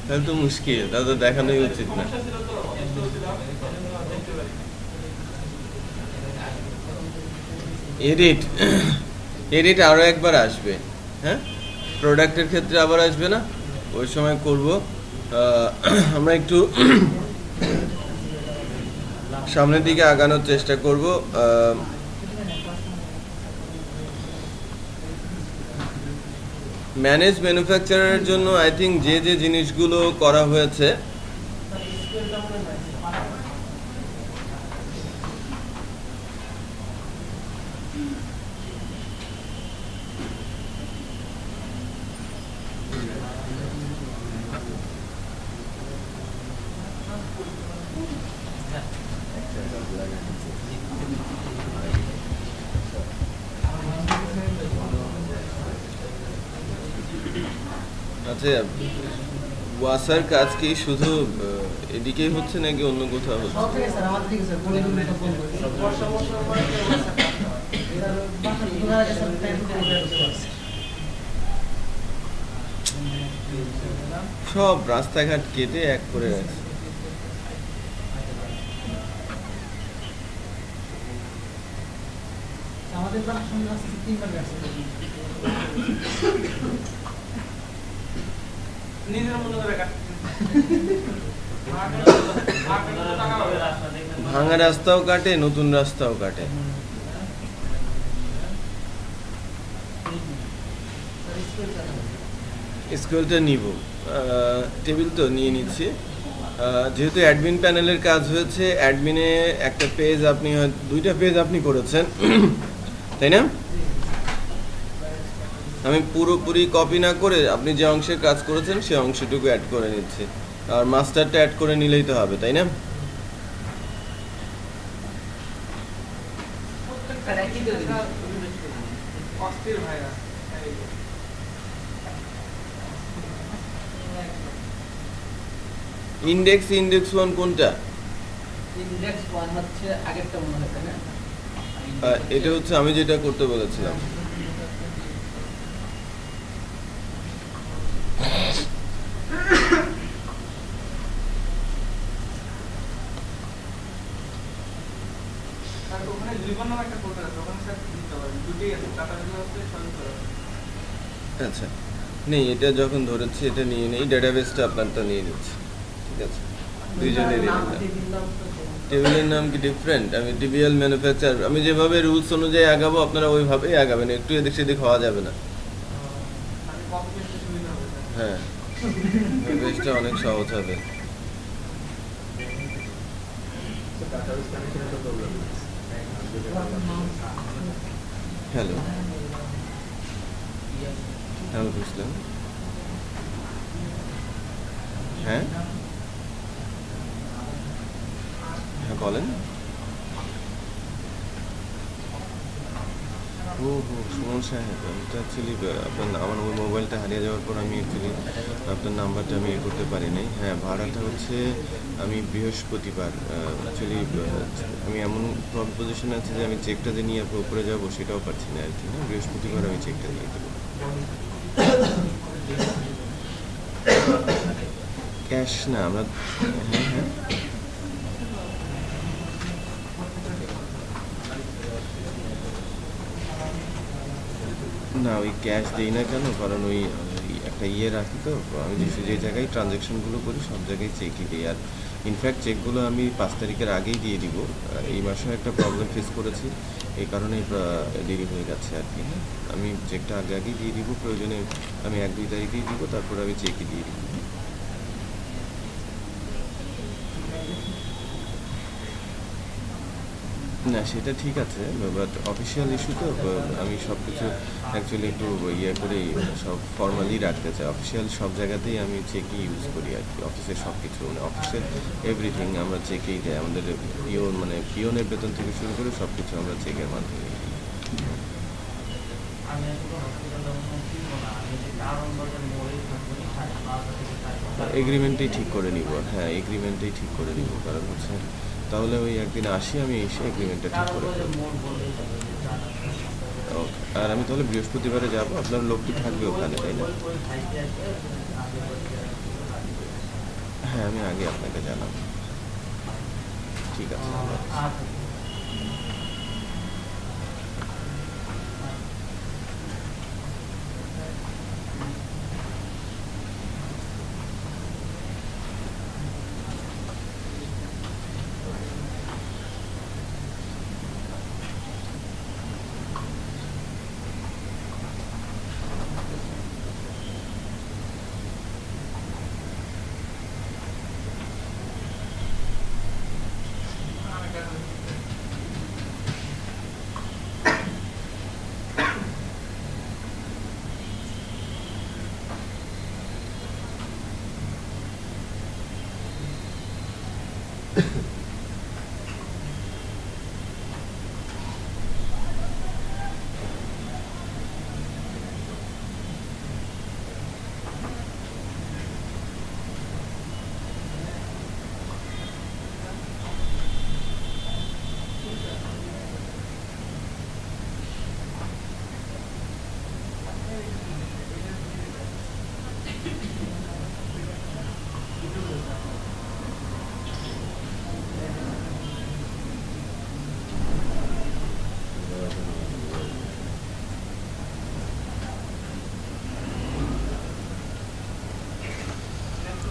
তাহলে তো মুশকিল, তাহলে তো দেখানোই উচিত না। এডিট এডিট আরো একবার আসবে। হ্যাঁ, প্রোডাক্টের ক্ষেত্রে আবার আসবে না, ওই সময় করব। আমরা একটু সামনের দিকে আগানোর চেষ্টা করব। ম্যানেজ ম্যানুফ্যাকচারের জন্য আই থিঙ্ক যে যে জিনিসগুলো করা হয়েছে, আচ্ছা ওয়াসার কাজ কি শুধু এদিকেই হচ্ছে নাকি অন্য কোথাও হচ্ছে? সব রাস্তাঘাট কেটে এক করে রাখছে। ভাঙা রাস্তাও কাটে, নতুন রাস্তাও কাটে। স্কুলটা নিব, টেবিল তো নিয়ে নিচ্ছি। যেহেতু অ্যাডমিন প্যানেলের কাজ হয়েছে, অ্যাডমিনে একটা পেজ আপনি দুইটা পেজ আপনি করেছেন তাই না? আমি পুরোপুরি কপি না করে আপনি যে অংশের কাজ করেছেন সেই অংশটুকু অ্যাড করে নিচ্ছি, আর মাস্টারটা অ্যাড করে নিলেই তো হবে, তাই না? ইন্ডেক্স 1 কোনটা? ইন্ডেক্স 1 হচ্ছে আগেরটা মনে হয়, তাই না? এটা হচ্ছে আমি যেটা করতে বলেছিলাম। আচ্ছা নেই, এটা যখন ধরেছি এটা নিয়ে নেই, ডেটাবেসটা আপনারটা নিয়ে নিচ্ছি, ঠিক আছে? দুইজনের টেবিলের নাম কি ডিফারেন্ট? আমি টিবিএল ম্যানুফ্যাকচার, আমি যেভাবে রুলস অনুযায়ী আগাবো আপনারা ওইভাবেই আগাবেন, একটু এদিক সেদিক হওয়া যাবে না। হ্যাঁ, বেসটা অনেক সহজ হবে। হ্যালো, হ্যালো বুঝলাম। হ্যাঁ হ্যাঁ বলেন। ও হো, সুমন সাহেব, আমি তো অ্যাকচুয়ালি আপনার আমার ওই মোবাইলটা হারিয়ে যাওয়ার পর আমি অ্যাকচুয়ালি আপনার নাম্বারটা আমি ইয়ে করতে পারি নাই। হ্যাঁ, ভাড়াটা হচ্ছে আমি বৃহস্পতিবার অ্যাকচুয়ালি আমি এমন পজিশনে আছি যে আমি চেকটা যে নিয়ে উপরে যাবো সেটাও পারছি না আর কি। হ্যাঁ, বৃহস্পতিবার আমি চেকটা দিয়ে দেবো। ক্যাশ না, আমরা হ্যাঁ হ্যাঁ না, ওই ক্যাশ দিই না কেন, কারণ ওই একটা ইয়ে রাখি তো আমি, যে জায়গায় ট্রানজ্যাকশনগুলো করি সব জায়গায় চেকই দিই। আর ইনফ্যাক্ট চেকগুলো আমি 5 তারিখের আগেই দিয়ে দিব। এই মাসেও একটা প্রবলেম ফেস করেছি, এই কারণেই দেরি হয়ে যাচ্ছে আর কি। হ্যাঁ, আমি চেকটা আগেই দিয়ে দিব, প্রয়োজনে আমি 1-2 তারিখেই দিব, তারপর আমি চেকই দিয়ে দিব। না সেটা ঠিক আছে, বাট অফিসিয়াল ইস্যু তো, আমি সব কিছু অ্যাকচুয়ালি একটু ইয়ে করে সব ফর্মালি রাখতে চাই। অফিসিয়াল সব জায়গাতেই আমি চেকই ইউজ করি আর কি। অফিসের সব কিছু মানে অফিসের এভরিথিং আমরা চেকেই দেয়। আমাদের পিওন মানে পিওনের বেতন থেকে শুরু করে সব কিছু আমরা চেকের মাধ্যমে দিই। এগ্রিমেন্টেই ঠিক করে নিব। হ্যাঁ, এগ্রিমেন্টেই ঠিক করে নিব, কারণ হচ্ছে তাহলে ওই একদিন আসি, আমি এসে এগ্রিমেন্টটা ঠিক করে দেবো। ওকে, আর আমি তাহলে বৃহস্পতিবারে যাব, আপনার লোক কি থাকবে ওখানে, তাই না? হ্যাঁ আমি আগে আপনাকে জানাবো। ঠিক আছে, আল্লাহ হাফেজ।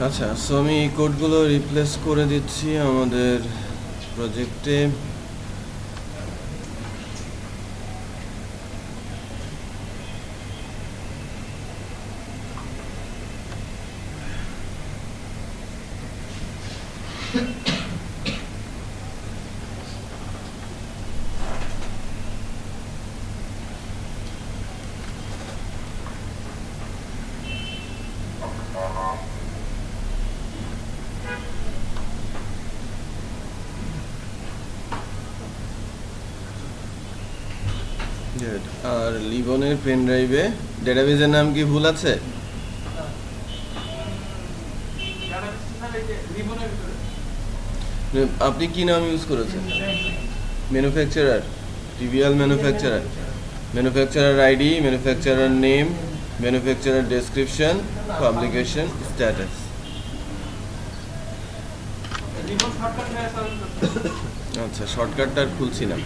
আচ্ছা। আচ্ছা, সো আমি এই কোডগুলো রিপ্লেস করে দিচ্ছি আমাদের প্রজেক্টে। আর লিবনের পেন ড্রাইভে ডেটাবেজের নাম কি ভুল আছে? আপনি কি নাম ইউজ করেছেন? Manufacturer, TVL manufacturer, manufacturer ID, manufacturer name, manufacturer description, publication status. আচ্ছা, শর্টকাটটা আর খুলছি না।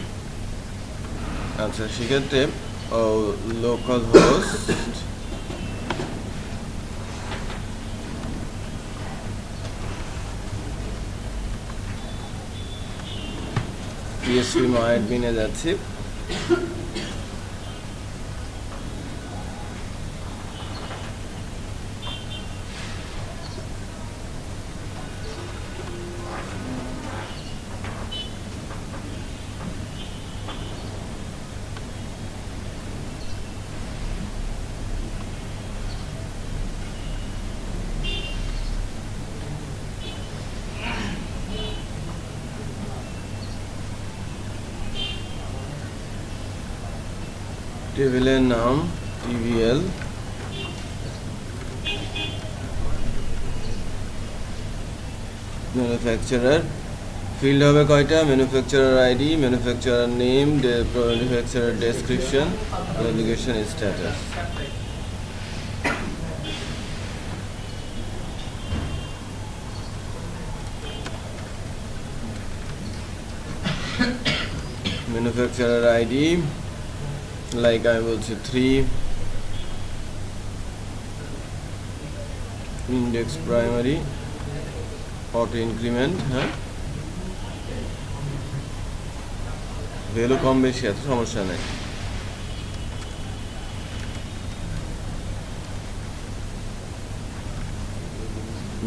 আচ্ছা, সেক্ষেত্রে লোকাল হোস্ট PHP MyAdmin-এ যাচ্ছি। টেবিলের নাম TVL, ম্যানুফ্যাকচারার, ফিল্ড হবে কয়টা? Manufacturer ID, manufacturer name, manufacturer description, publication status. Manufacturer ID like আমি বলছি 3, ইন্ডেক্স প্রাইমারি, অটো ইনক্রিমেন্ট, হ্যাঁ ভ্যালু কম বেশি আছে, সমস্যা নেই।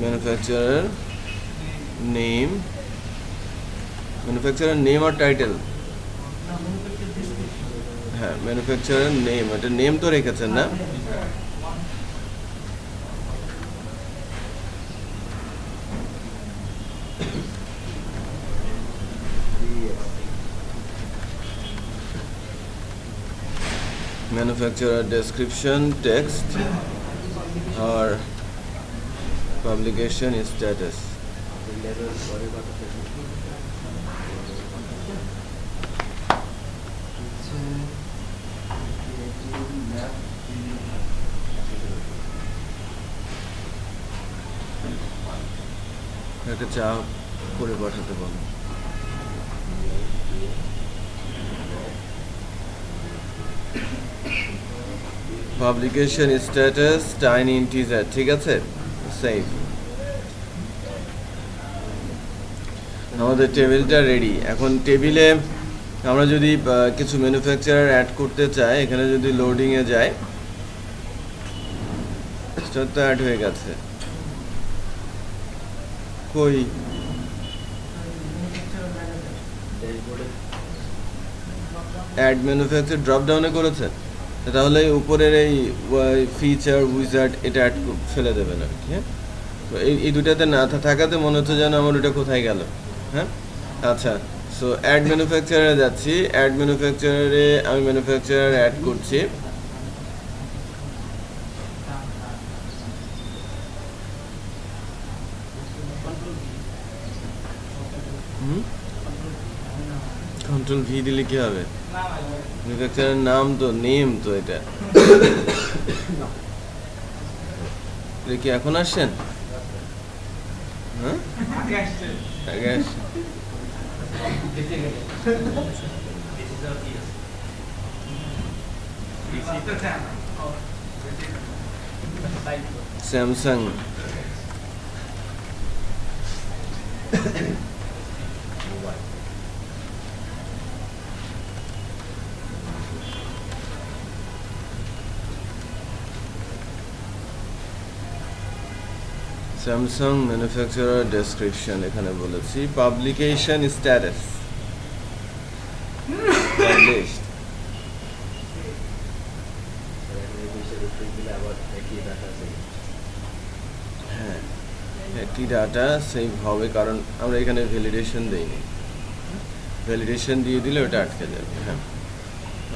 ম্যানুফ্যাকচারার নেম, ম্যানুফ্যাকচারার নেম আর টাইটেল, হ্যাঁ ম্যানুফ্যাকচারার নেম, এটা নেম তো রেখেছেন না? manufacturer description text or publication status. একটা চা করে পাঠাতে বলো। পাবলিকেশন স্ট্যাটাস টাইনি ইন্টিজার, ঠিক আছে, সেভ। আমাদের টেবিলটা রেডি। এখন টেবিলে আমরা যদি কিছু ম্যানুফ্যাকচারার অ্যাড করতে চাই, এখানে যদি লোডিংয়ে যায়, স্টার তো অ্যাড হয়ে গেছে, কই অ্যাড ম্যানুফ্যাকচার ড্রপ ডাউনে করেছেন, তাহলে উপরের এই ফিচার উইজার্ড এটা অ্যাড ফেলে দেবেন আর কি। হ্যাঁ, তো এই দুটাতে না থাকাতে মনে হচ্ছে যেন আমার ওটা কোথায় গেল। হ্যাঁ, আচ্ছা, সো অ্যাড ম্যানুফ্যাকচারারে যাচ্ছি। অ্যাড ম্যানুফ্যাকচারারে আমি ম্যানুফ্যাকচারার অ্যাড করছি। কন্ট্রোল ভি দিলে কি হবে? ম্যানুফ্যাকচারার নাম তো নেম তো এটা কি এখন আসছেন? হ্যাঁ, আগে আসছেন। স্যামসাং স্যামসাং ম্যানুফ্যাকচারার ডেসক্রিপশন এখানে বলেছি। Publication status published. হ্যাঁ, একই ডাটা সেভ হবে, কারণ আমরা এখানে ভ্যালিডেশন দেইনি। ভ্যালিডেশন দিয়ে দিলে ওটা আটকে যাবে। হ্যাঁ,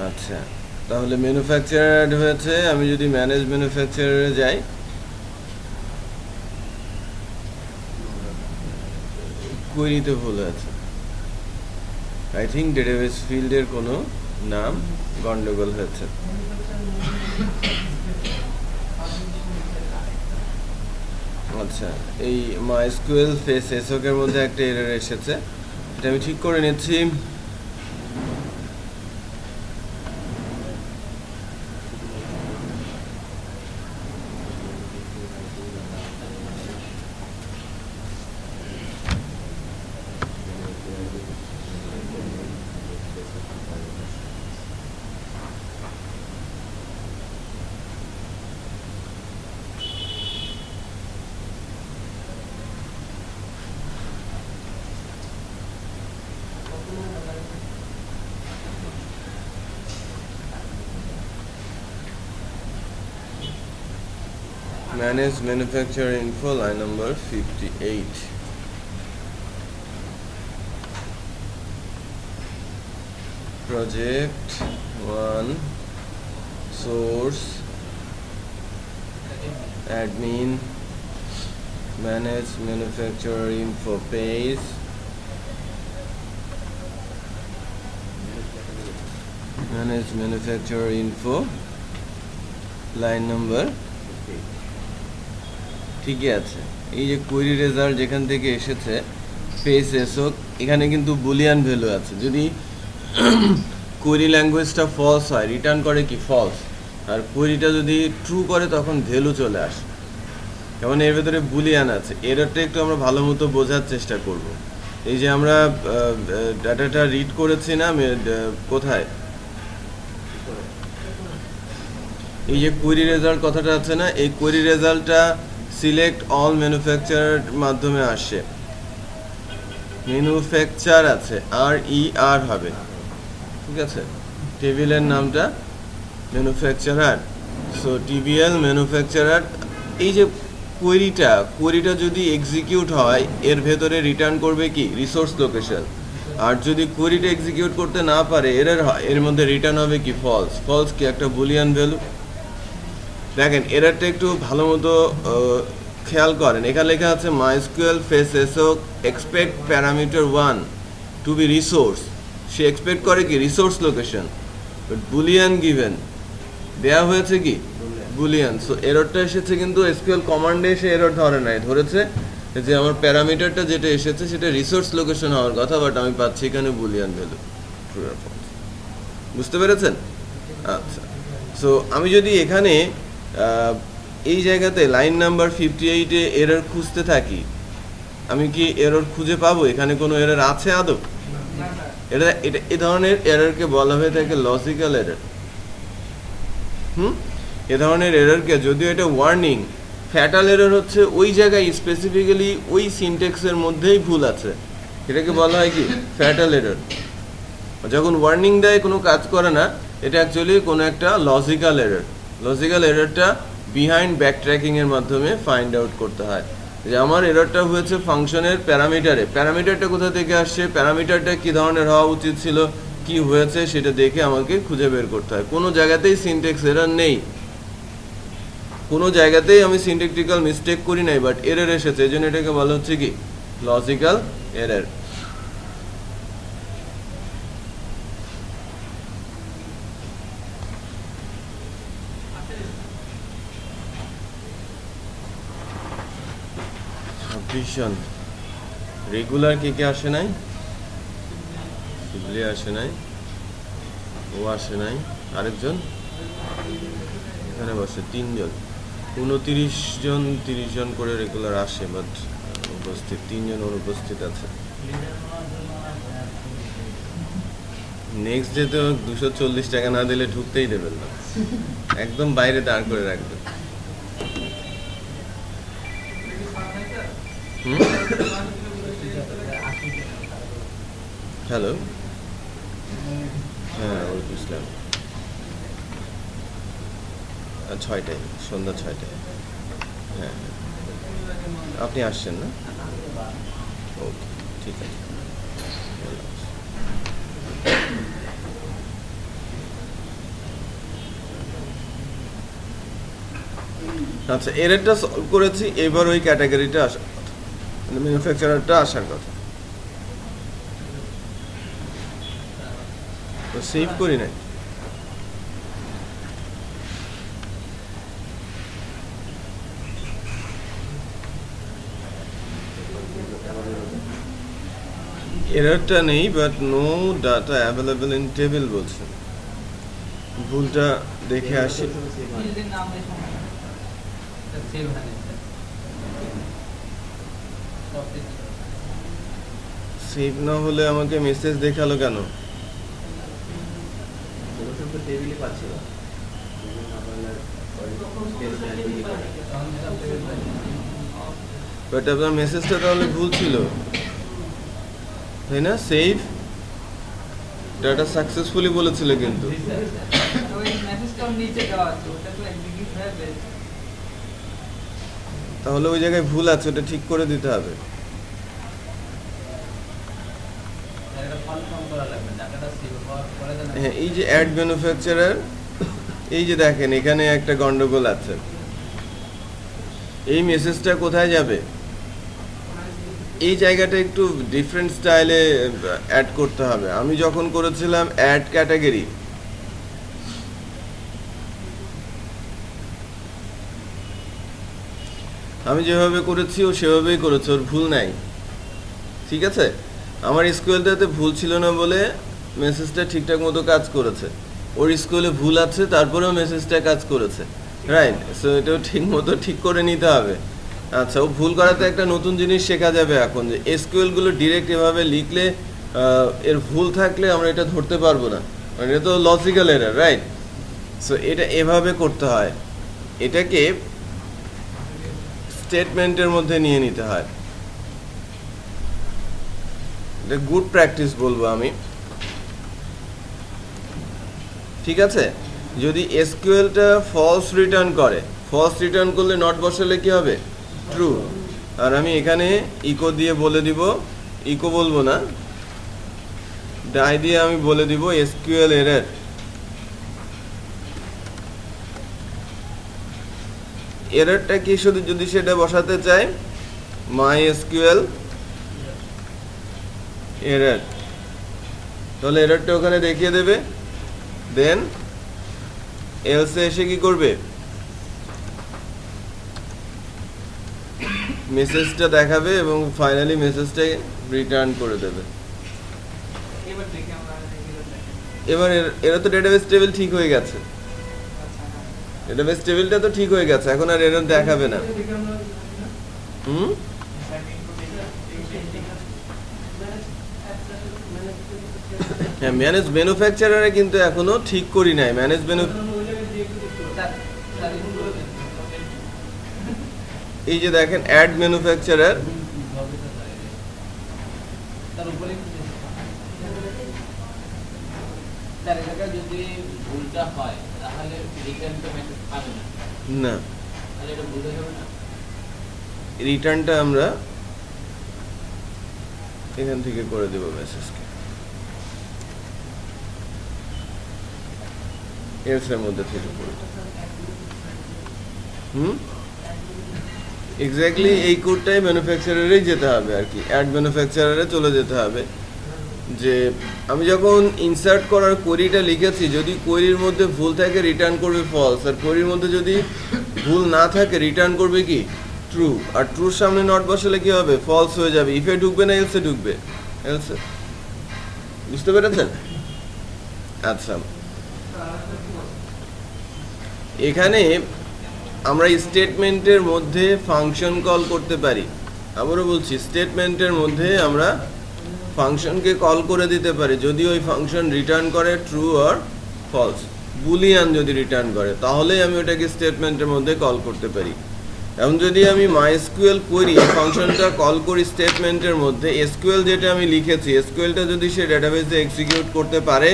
আচ্ছা, তাহলে ম্যানুফ্যাকচারার অ্যাড হয়েছে। আমি যদি ম্যানেজ ম্যানুফ্যাকচারারে যাই, কোয়েরিতে ভুল আছে। আই থিঙ্ক ডেটাবেস ফিল্ডের কোনো নাম গন্ডগোল হয়েছে। আচ্ছা, এই মাইস্কুয়েল ফেস এসওকের মধ্যে একটা এরর এসেছে, এটা আমি ঠিক করে নিচ্ছি। Manage manufacturer info, line number 58. Project 1, source, admin, manage manufacturer info page, manage manufacturer info, line number। ঠিকই আছে। এই যে কোয়েরি রেজাল্ট যেখান থেকে এসেছে ফেস এসওক, এখানে কিন্তু বুলিয়ান ভ্যালু আছে। যদি কোয়েরি ল্যাঙ্গুয়েজটা ফলস হয়, রিটার্ন করে কি ফলস, আর কোয়েরিটা যদি ট্রু করে তখন ভ্যালু চলে আসে। যেমন এর ভেতরে বুলিয়ান আছে। এররটা একটু আমরা ভালো মতো বোঝার চেষ্টা করব। এই যে আমরা ডাটাটা রিড করেছি না, কোথায় এই যে কোয়েরি রেজাল্ট কথাটা আছে না, এই কোয়েরি রেজাল্টটা সিলেক্ট অল ম্যানুফ্যাকচারার মাধ্যমে আসে। ম্যানুফ্যাকচার আছে, আর হবে, ঠিক আছে। টেবিলের নামটা ম্যানুফ্যাকচারার, সো টিবিএল ম্যানুফ্যাকচারার। এই যে কোয়েরিটা যদি এক্সিকিউট হয়, এর ভেতরে রিটার্ন করবে কি রিসোর্স লোকেশন। আর যদি কোয়েরিটা এক্সিকিউট করতে না পারে, এরর হয়, এর মধ্যে রিটার্ন হবে কি ফলস। ফলস কি একটা বুলিয়ান ভ্যালু। দেখেন এররটা একটু ভালো মতো খেয়াল করেন। এখানে লেখা আছে MySQL fetch assoc expect parameter 1 to be resource. সে এক্সপেক্ট করে কি resource location, but boolean given দেয়া হয়েছে কি বুলিয়ান। সো এররটা এসেছে, কিন্তু এসকিউএল কমান্ডে এসে এরর ধরে নাই, ধরেছে যে আমার প্যারামিটারটা যেটা এসেছে সেটা রিসোর্স লোকেশন হওয়ার কথা, বাট আমি পাচ্ছি এখানে বুলিয়ান ভ্যালু। বুঝতে পেরেছেন? আচ্ছা, সো আমি যদি এখানে এই জায়গাতে লাইন নাম্বার 58-এ এরর খুঁজতে থাকি, আমি কি এরর খুঁজে পাবো? এখানে কোনো এরর আছে আদৌ? এটা এই ধরনের এররকে বলা হয়ে থাকে লজিক্যাল এরর। এ ধরনের এররকে, যদিও এটা ওয়ার্নিং, ফ্যাটাল এরর হচ্ছে ওই জায়গায় স্পেসিফিক্যালি ওই সিনট্যাক্সের মধ্যেই ভুল আছে, এটাকে বলা হয় কি ফ্যাটাল এরর। যখন ওয়ার্নিং দেয় কোনো কাজ করে না, এটা অ্যাকচুয়ালি কোনো একটা লজিক্যাল এরর। লজিক্যাল এররটা বিহাইন্ড ব্যাকট্র্যাকিংয়ের মাধ্যমে ফাইন্ড আউট করতে হয় যে আমার এররটা হয়েছে ফাংশনের প্যারামিটারে। প্যারামিটারটা কোথা থেকে আসছে, প্যারামিটারটা কী ধরনের হওয়া উচিত ছিল, কি হয়েছে সেটা দেখে আমাকে খুঁজে বের করতে হয়। কোনো জায়গাতেই সিনট্যাক্স এরর নেই, কোনো জায়গাতেই আমি সিনট্যাকটিক্যাল মিস্টেক করি নাই, বাট এরর এসেছে, এই জন্য এটাকে বলা হচ্ছে কি লজিক্যাল এরর। সাবডিভিশন রেগুলার কে আসে নাই? শিবলি আসে নাই, ও আসে নাই, আরেকজন এখানে বসে 3 জন, 29 জন 30 জন করে রেগুলার আসে, বাট উপস্থিত 3 জন অনুপস্থিত আছে। নেক্সট ডে তো 240 টাকা না দিলে ঢুকতেই দেবেন না, একদম বাইরে দাঁড় করে রাখবেন। হ্যালো, হ্যাঁ ওয়ালাইকুম আসসালাম। 6টায়, সন্ধ্যা 6টায়। হ্যাঁ, আপনি আসছেন না? ওকে, ঠিক আছে। আচ্ছা, এরটা সলভ করেছি, এবার ওই ক্যাটাগরিটা আসার কথা, মানে ম্যানুফ্যাকচারারটা আসার কথা। তো সেভ করি নাই। এররটা নেই, but no data available in table বলছে। ভুলটা দেখে আসি। সেভ না হলে আমাকে মেসেজ দেখালো কেন? বাট আপনার মেসেজটা তাহলে ভুল ছিল, তাই না? সেভ ডাটা সাকসেসফুলি বলেছিল, কিন্তু তাহলে ওই জায়গায় ভুল আছে, ওটা ঠিক করে দিতে হবে। হ্যাঁ, এই যে অ্যাড ম্যানুফ্যাকচারার, এই যে দেখেন এখানে একটা গন্ডগোল আছে। এই মেসেজটা কোথায় যাবে? এই জায়গাটা একটু ডিফারেন্ট স্টাইলে অ্যাড করতে হবে। আমি যখন করেছিলাম অ্যাড ক্যাটাগরি, আমি যেভাবে করেছি ও সেভাবেই করেছে, ওর ভুল নাই, ঠিক আছে? আমার স্কুলটাতে ভুল ছিল না বলে মেসেজটা ঠিকঠাক মতো কাজ করেছে। ওর স্কুলে ভুল আছে, তারপরেও মেসেজটা কাজ করেছে, রাইট? সো এটাও ঠিক মতো ঠিক করে নিতে হবে। আচ্ছা, ও ভুল করাতে একটা নতুন জিনিস শেখা যাবে এখন, যে এসকিউএলগুলো ডিরেক্ট এভাবে লিখলে এর ভুল থাকলে আমরা এটা ধরতে পারবো না, মানে এটা তো লজিক্যাল এরর, রাইট? সো এটা এভাবে করতে হয়, এটাকে স্টেটমেন্টের মধ্যে নিয়ে নিতে হয়। এটা গুড প্র্যাকটিস বলবো আমি, ঠিক আছে? যদি এসকিউএলটা ফলস রিটার্ন করে, ফলস রিটার্ন করলে নট বসালে কি হবে? ট্রু। আর আমি এখানে ইকো দিয়ে বলে দিব, ইকো বলবো না, ডাই দিয়ে আমি বলে দিব এসকিউএল এরর। এররটা কি শুধু যদি সেটা বসাতে চাই, মাই এসকিউএল এরর, তাহলে এররটা ওখানে দেখিয়ে দেবে। দেন এলসে এসে কি করবে? মেসেজটা দেখাবে এবং ফাইনালি মেসেজটা রিটার্ন করে দেবে। এবার দেখি আমরা এবার এরা তো ডেটাবেস টেবিল ঠিক হয়ে গেছে, ডেটাবেস টেবিলটা তো ঠিক হয়ে গেছে, এখন আর এরর দেখাবে না। হুম হ্যাঁ, ম্যানেজ ম্যানুফ্যাকচারারে কিন্তু এখনো ঠিক করি নাই। ম্যানেজ এই যে দেখেন অ্যাড ম্যানুফ্যাকচারার, তার উপরে যদি ভুলটা হয় তাহলে রিটার্ন তো মেসেজ পাবে না, না তাহলে এটা ভুল হয়ে যাবে না। রিটার্নটা আমরা এখান থেকে করে দেব মেসেজকে, এলসের মধ্যে থেকে করে। এক্স্যাক্টলি এই কোডটাই ম্যানুফ্যাকচারারেই যেতে হবে আর কি, অ্যাড ম্যানুফ্যাকচারারে চলে যেতে হবে। যে আমি যখন ইনসার্ট করার কোয়েরিটা লিখেছি, যদি কোয়েরির মধ্যে ভুল থাকে রিটার্ন করবে ফলস, আর কোয়েরির মধ্যে যদি ভুল না থাকে রিটার্ন করবে কি ট্রু, আর ট্রুর সামনে নট বসালে কি হবে ফলস হয়ে যাবে। ইফে ঢুকবে না এলসে ঢুকবে, এলসে। বুঝতে পেরেছেন? আচ্ছা, এখানে আমরা স্টেটমেন্টের মধ্যে ফাংশন কল করতে পারি। আবারও বলছি, স্টেটমেন্টের মধ্যে আমরা ফাংশনকে কল করে দিতে পারি যদি ওই ফাংশন রিটার্ন করে ট্রু অর ফলস। বুলিয়ান যদি রিটার্ন করে তাহলেই আমি ওটাকে স্টেটমেন্টের মধ্যে কল করতে পারি। এখন যদি আমি মাইএসকিউএল কোয়েরি ফাংশনটা কল করি স্টেটমেন্টের মধ্যে, এসকিউএল যেটা আমি লিখেছি এসকিউএলটা যদি সে ডেটাবেসে এক্সিকিউট করতে পারে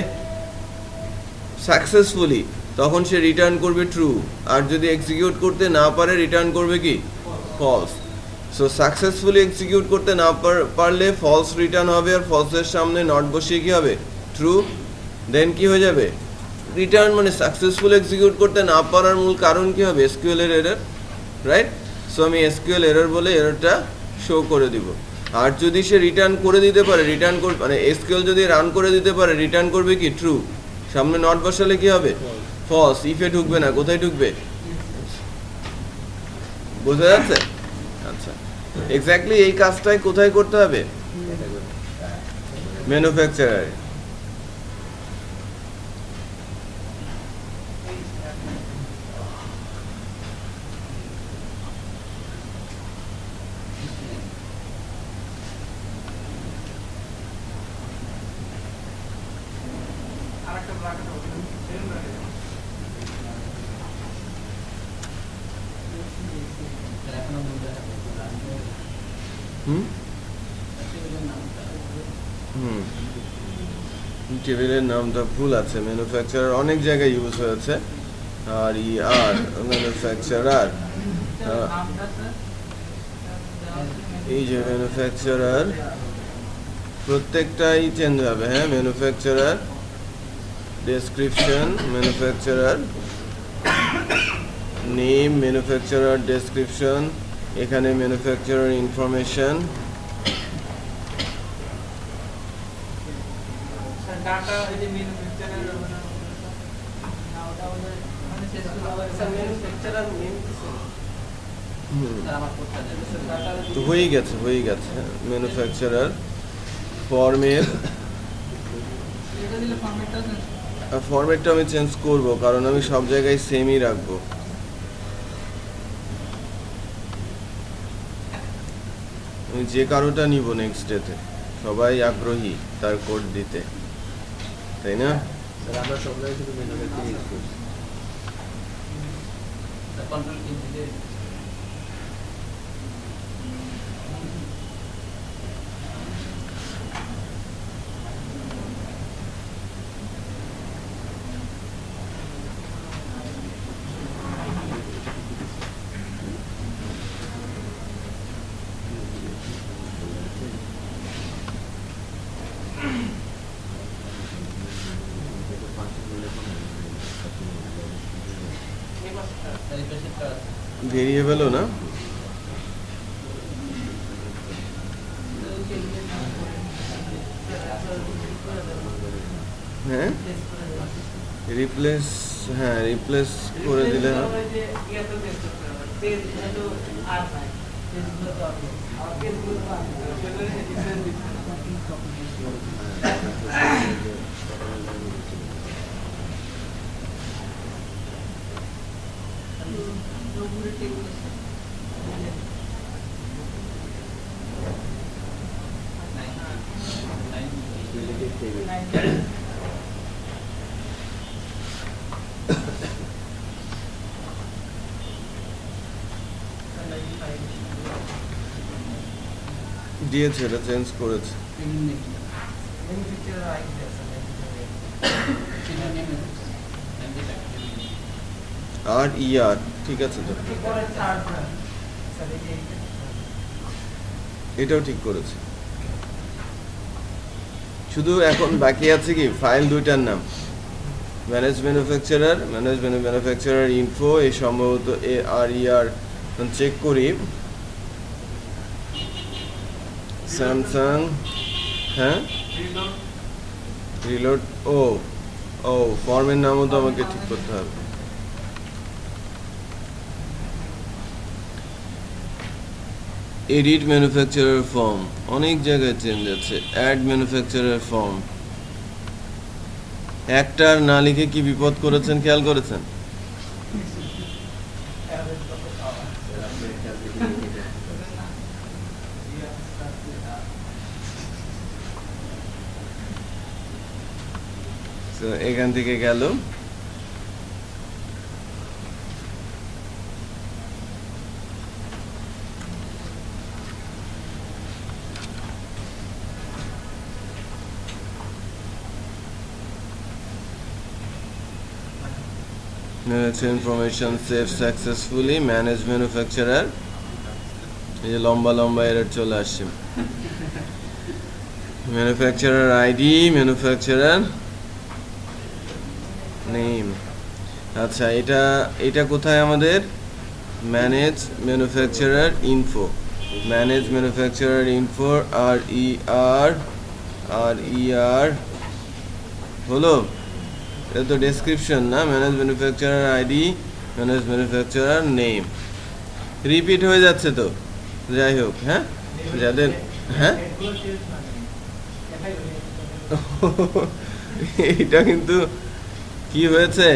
সাকসেসফুলি, তখন সে রিটার্ন করবে ট্রু, আর যদি এক্সিকিউট করতে না পারে রিটার্ন করবে কি ফলস। সো সাকসেসফুলি এক্সিকিউট করতে না পারলে ফলস রিটার্ন হবে, আর ফলসের সামনে নট বসিয়ে কি হবে ট্রু। দেন কি হয়ে যাবে রিটার্ন, মানে সাকসেসফুল এক্সিকিউট করতে না পারার মূল কারণ কি হবে এসকিউএল এর এরর, রাইট? সো আমি এসকিউএল এরর বলে এররটা শো করে দিব। আর যদি সে রিটার্ন করে দিতে পারে, রিটার্ন করবে মানে এসকিউএল যদি রান করে দিতে পারে রিটার্ন করবে কি ট্রু, সামনে নট বসালে কি হবে ফলস। ইফে ঢুকবে না, কোথায় ঢুকবে? বোঝা যাচ্ছে? আচ্ছা, এক্স্যাক্টলি এই কাজটাই কোথায় করতে হবে? ম্যানুফ্যাকচারারে। টেবিলের নামটা ভুল আছে, ম্যানুফ্যাকচারার অনেক জায়গায় ইউজ হয়েছে, আর আর ম্যানুফ্যাকচারার, এই যে ম্যানুফ্যাকচারার প্রত্যেকটাই চেঞ্জ হবে। হ্যাঁ, manufacturer description, manufacturer name, manufacturer description, এখানে ম্যানুফ্যাকচারার ইনফরমেশন, ডাটা এই যে ম্যানুফ্যাকচারার নাওটা মানে শেষ করে ম্যানুফ্যাকচারার নেম আমার কোডটা তো হয়ে গেছে ম্যানুফ্যাকচারার ফরমের এটা দিলে ফরম্যাটটা আমি চেঞ্জ করব, কারণ আমি সব জায়গায় সেমই রাখবো। আমি যে কারোটা নিব নেক্সট ডেতে, সবাই আগ্রহী তার কোড দিতে, তাই না? আমরা সব জায়গায় শুধু ম্যানুফ্যাকচারিং ইউজ করছি। কন্ট্রোল কি দিলে ভেরিয়েবলও না, হ্যাঁ রিপ্লেস, রিপ্লেস করে দিলে দিয়েছে, এটা চেঞ্জ করেছে। আর ইয়ার ঠিক আছে তো, এটাও ঠিক করেছে। শুধু এখন বাকি আছে কি ফাইল দুইটার নাম, ম্যানেজ ম্যানুফ্যাকচারার ইনফো, এই সম্ভবত ARER চেক করি। স্যামসাং, হ্যাঁ রিলোড, ও ফর্মের নামও তো আমাকে ঠিক করতে হবে। এডিট ম্যানুফ্যাকচারার ফর্ম, অনেক জায়গায় চেঞ্জ আছে। অ্যাড ম্যানুফ্যাকচারার ফর্ম, একটার না লিখে কি বিপদ করেছেন খেয়াল করেছেন? তো এখান থেকে গেল। Information save successfully, manage manufacturer, এই যে লম্বা লম্বা এরর চলে আসছে। Manufacturer ID, manufacturer name. আচ্ছা, এটা কোথায় আমাদের? Manage manufacturer info, manage manufacturer info, RER হলো। এটা তো ডেসক্রিপশন না, manage manufacturer ID, manage manufacturer name. Repeat হয়ে যাচ্ছে তো, যাই হোক। হ্যাঁ, যাদের হ্যাঁ এটা কিন্তু কি হয়েছে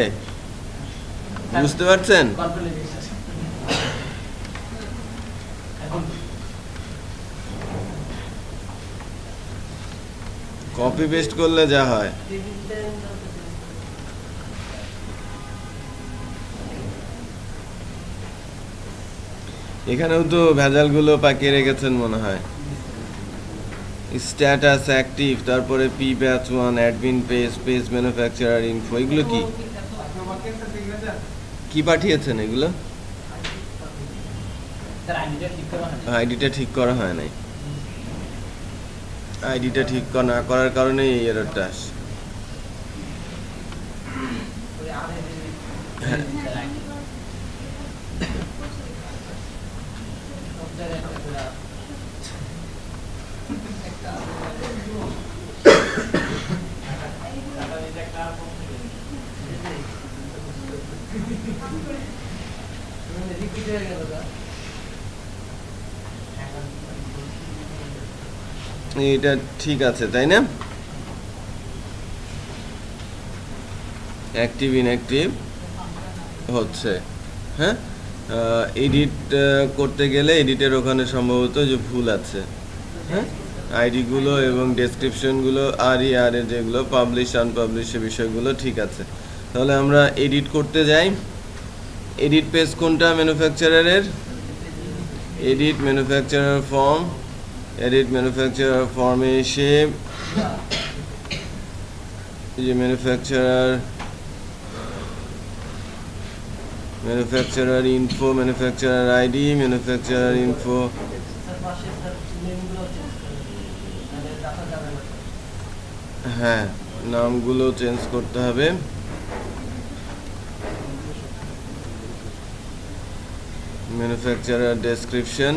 বুঝতে পারছেন? কপি পেস্ট করলে যা হয়। এখানেও তো ভেজালগুলো পাকিয়ে রেখেছেন মনে হয়। স্ট্যাটাস অ্যাক্টিভ, তারপরে P-Batch1, admin page manufacturer info, এগুলো কি পাঠিয়েছেন? এগুলো আইডিটা ঠিক করা হয় নাই। আইডিটা ঠিক না করার কারণে এই এররটা আসে। এটা ঠিক আছে তাই না? অ্যাক্টিভ ইনঅ্যাক্টিভ হচ্ছে। হ্যাঁ, এডিট করতে গেলে এডিটের ওখানে সম্ভবত যে ভুল আছে। হ্যাঁ, আইডিগুলো এবং ডেসক্রিপশনগুলো RER এর যেগুলো পাবলিশ আনপাবলিশ বিষয়গুলো ঠিক আছে। তাহলে আমরা এডিট করতে যাই। এডিট পেজ কোনটা ম্যানুফ্যাকচারারের? Edit manufacturer form, edit manufacturer ফর্মে এসে যে manufacturer info, manufacturer ID, manufacturer info, হ্যাঁ নামগুলো চেঞ্জ করতে হবে। ম্যানুফ্যাকচারার ডেসক্রিপশন,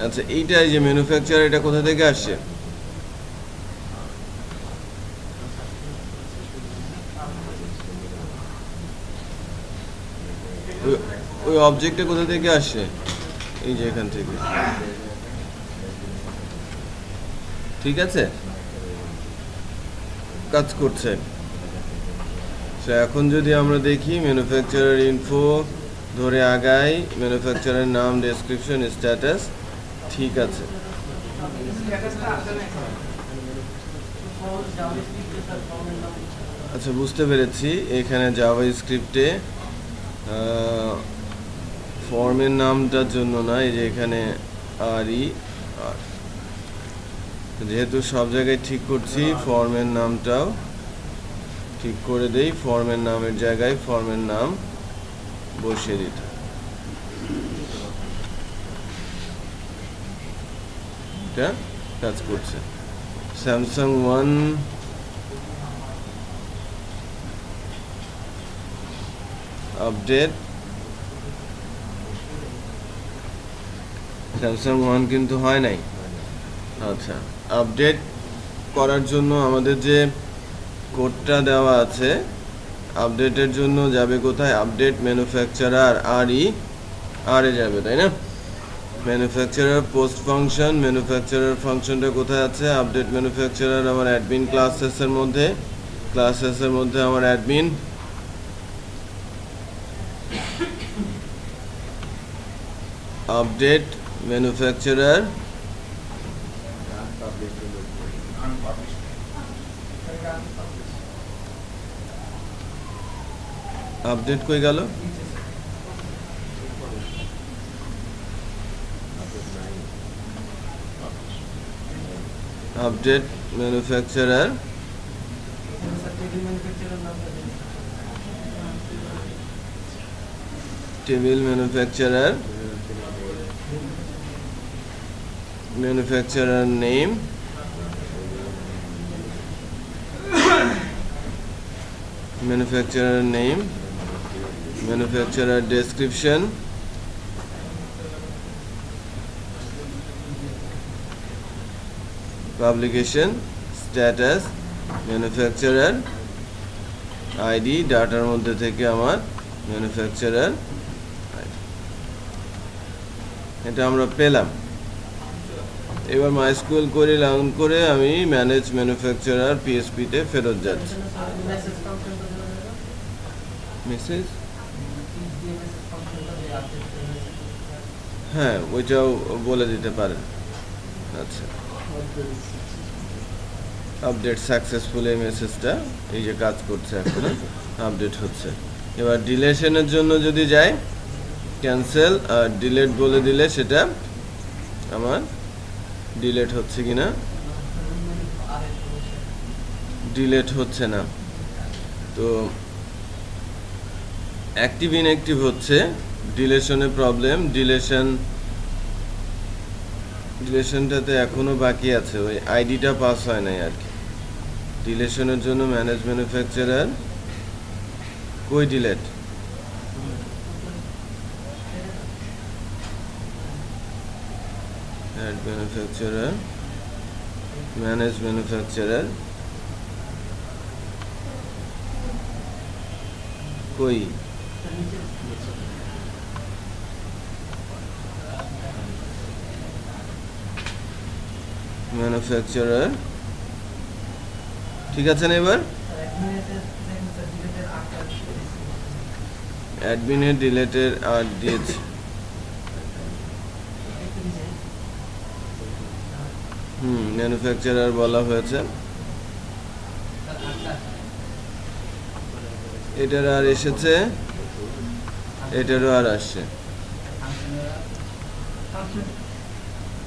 আচ্ছা এইটাই যে ম্যানুফ্যাকচারার, এটা কোথা থেকে আসছে? ওই অবজেক্টটা কোথা থেকে আসে? এই যে এখান থেকে। ঠিক আছে, কাজ করছে। তো এখন যদি আমরা দেখি ম্যানুফ্যাকচারার ইনফো ধরে আগাই, ম্যানুফ্যাকচারার নাম, ডেসক্রিপশন, স্ট্যাটাস, ঠিক আছে। আচ্ছা, বুঝতে পেরেছি। এখানে জাভা স্ক্রিপ্টে ফর্মের নামটার জন্য না, এই যে এখানে আর যেহেতু সব জায়গায় ঠিক করছি, ফর্মের নামটাও ঠিক করে দেই। ফর্মের নামের জায়গায় ফর্মের নাম বসিয়ে দিতে। এটা কাজ করছে। Samsung one update, Samsung one কিন্তু হয় নাই। আচ্ছা, আপডেট করার জন্য আমাদের যে কোডটা দেওয়া আছে, আপডেটের জন্য যাবে কোথায়? আপডেট ম্যানুফ্যাকচারার আর এ যাবে, তাই না? ম্যানুফ্যাকচারার পোস্ট ফাংশন, ম্যানুফ্যাকচারার ফাংশনটা কোথায় আছে? আপডেট ম্যানুফ্যাকচারার আমার অ্যাডমিন ক্লাসেসের মধ্যে, ক্লাসেসের মধ্যে আমার অ্যাডমিন, আপডেট ম্যানুফ্যাকচারার আপডেট কই গেল? Update manufacturer table manufacturer manufacturer name, manufacturer name, manufacturer description, publication status, manufacturer ID, ডাটার মধ্যে থেকে আমার ম্যানুফ্যাকচারার আইডি, এটা আমরা পেলাম। এবার মাইস্কুয়েল কোয়েরি রান করে আমি ম্যানেজ ম্যানুফ্যাকচারার পিএসপিতে ফেরত যাচ্ছি। মেসেজ, হ্যাঁ, ওইটাও বলে দিতে পারেন। আচ্ছা, আপডেট সাকসেসফুল, এই মেসেজটা এই যে কাজ করছে, এখন আপডেট হচ্ছে। এবার ডিলেশনের জন্য যদি যাই, ক্যান্সেল আর ডিলেট বলে দিলে সেটা আমার ডিলেট হচ্ছে কিনা, ডিলেট হচ্ছে না। তো অ্যাক্টিভ ইনঅ্যাক্টিভ হচ্ছে, ডিলেশনে প্রবলেম, ডিলেশনটাতে এখনো বাকি আছে, ওই আইডিটা পাস হয় নাই আর কি। ডিলেশনের জন্য ম্যানেজ ম্যানুফ্যাকচারার, কই delete? Add manufacturer, manage manufacturer, কই? ম্যানুফ্যাকচারার, ঠিক আছে না? এবার অ্যাডমিনের ডিলেটের আর দিয়েছি। ম্যানুফ্যাকচারার বলা হয়েছে, এটার আর এসেছে, এটারও আর আসছে।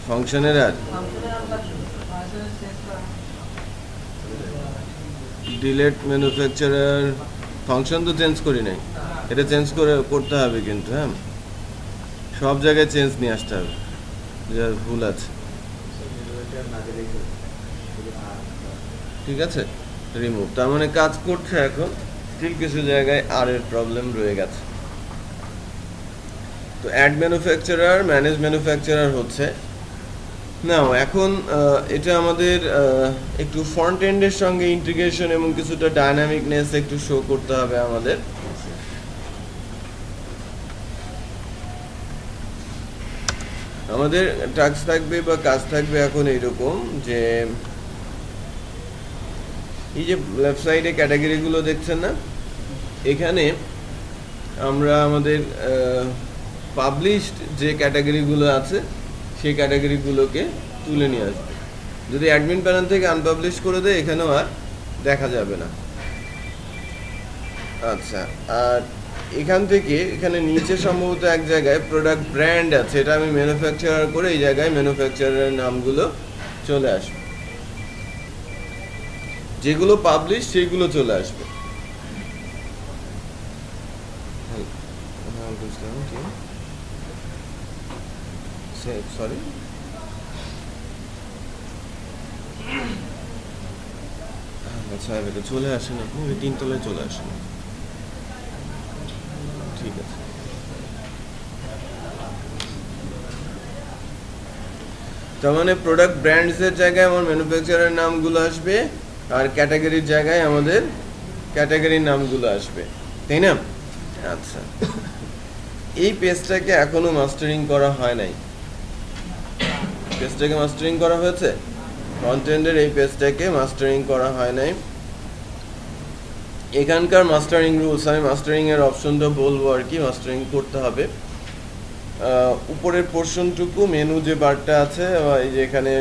ফাংশনের আর ডিলেট ম্যানুফ্যাকচারার ফাংশন তো চেঞ্জ করি নাই, এটা চেঞ্জ করতে হবে কিন্তু। হ্যাঁ, সব জায়গায় চেঞ্জ নিয়ে আসতে হবে, যা ভুল আছে। ঠিক আছে, রিমুভ। তার মানে কাজ করছে এখন, স্টিল কিছু জায়গায় আর এর প্রবলেম রয়ে গেছে। তো অ্যাড ম্যানুফ্যাকচারার, ম্যানেজ ম্যানুফ্যাকচারার হচ্ছে নাও। এখন এটা আমাদের একটু ফ্রন্ট এন্ডের সঙ্গে ইন্টিগ্রেশন এবং কিছুটা ডাইনামিকনেস একটু শো করতে হবে আমাদের। আমাদের টাস্ক থাকবে বা কাজ থাকবে এখন এইরকম যে এই যে লেফট সাইডে ক্যাটাগরিগুলো দেখছেন না, এখানে আমরা আমাদের পাবলিশড যে ক্যাটাগরিগুলো আছে সেই ক্যাটাগরিগুলোকে তুলে নিয়ে আসবে। যদি অ্যাডমিন প্যানেল থেকে আনপাবলিশ করে দেয় এখানেও আর দেখা যাবে না। আচ্ছা, আর এখান থেকে এখানে নিচে সম্ভবত এক জায়গায় প্রোডাক্ট ব্র্যান্ড আছে, এটা আমি ম্যানুফ্যাকচারার করে এই জায়গায় ম্যানুফ্যাকচারারের নামগুলো চলে আসবে, যেগুলো পাবলিশ সেইগুলো চলে আসবে। বুঝলাম কি সরি, আচ্ছা এটা চলে আসেন, আপনি ওই 3 তলায় চলে আসেন। ঠিক আছে, তার মানে প্রোডাক্ট ব্র্যান্ডসের জায়গায় আমার ম্যানুফ্যাকচারারের নামগুলো আসবে, আর ক্যাটাগরির জায়গায় আমাদের ক্যাটাগরির নামগুলো আসবে, তাই না? আচ্ছা, এই পেজটাকে এখনো মাস্টারিং করা হয় নাই। পেজটাকে মাস্টারিং করা হয়েছে, কন্টেন্টের এই পেজটাকে মাস্টারিং করা হয় নাই। এখানকার মাস্টারিং রুলস, আমি মাস্টারিং এর অপশনটা বলবো আর কি। মাস্টারিং করতে হবে উপরের পোর্শনটুকু, মেনু যে বারটা আছে, এই যে এখানে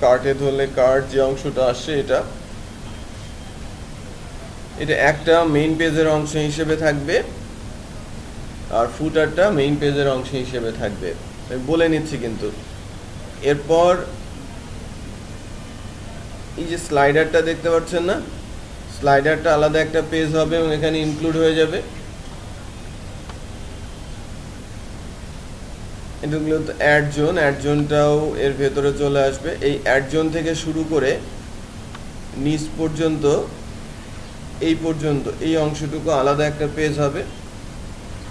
কার্টে ধরলে কার্ট যে অংশটা আসছে, এটা একটা মেইন পেজের অংশ হিসেবে থাকবে, আর ফুটারটা মেইন পেজের অংশ হিসেবে থাকবে, আমি বলে নিচ্ছি কিন্তু। এরপর এই যে স্লাইডারটা দেখতে পাচ্ছেন না, স্লাইডারটা আলাদা একটা পেজ হবে এবং এখানে ইনক্লুড হয়ে যাবে। এগুলো তো অ্যাড জোন, অ্যাড জোনটাও এর ভেতরে চলে আসবে। এই অ্যাড জোন থেকে শুরু করে নিচ পর্যন্ত, এই পর্যন্ত এই অংশটুকু আলাদা একটা পেজ হবে,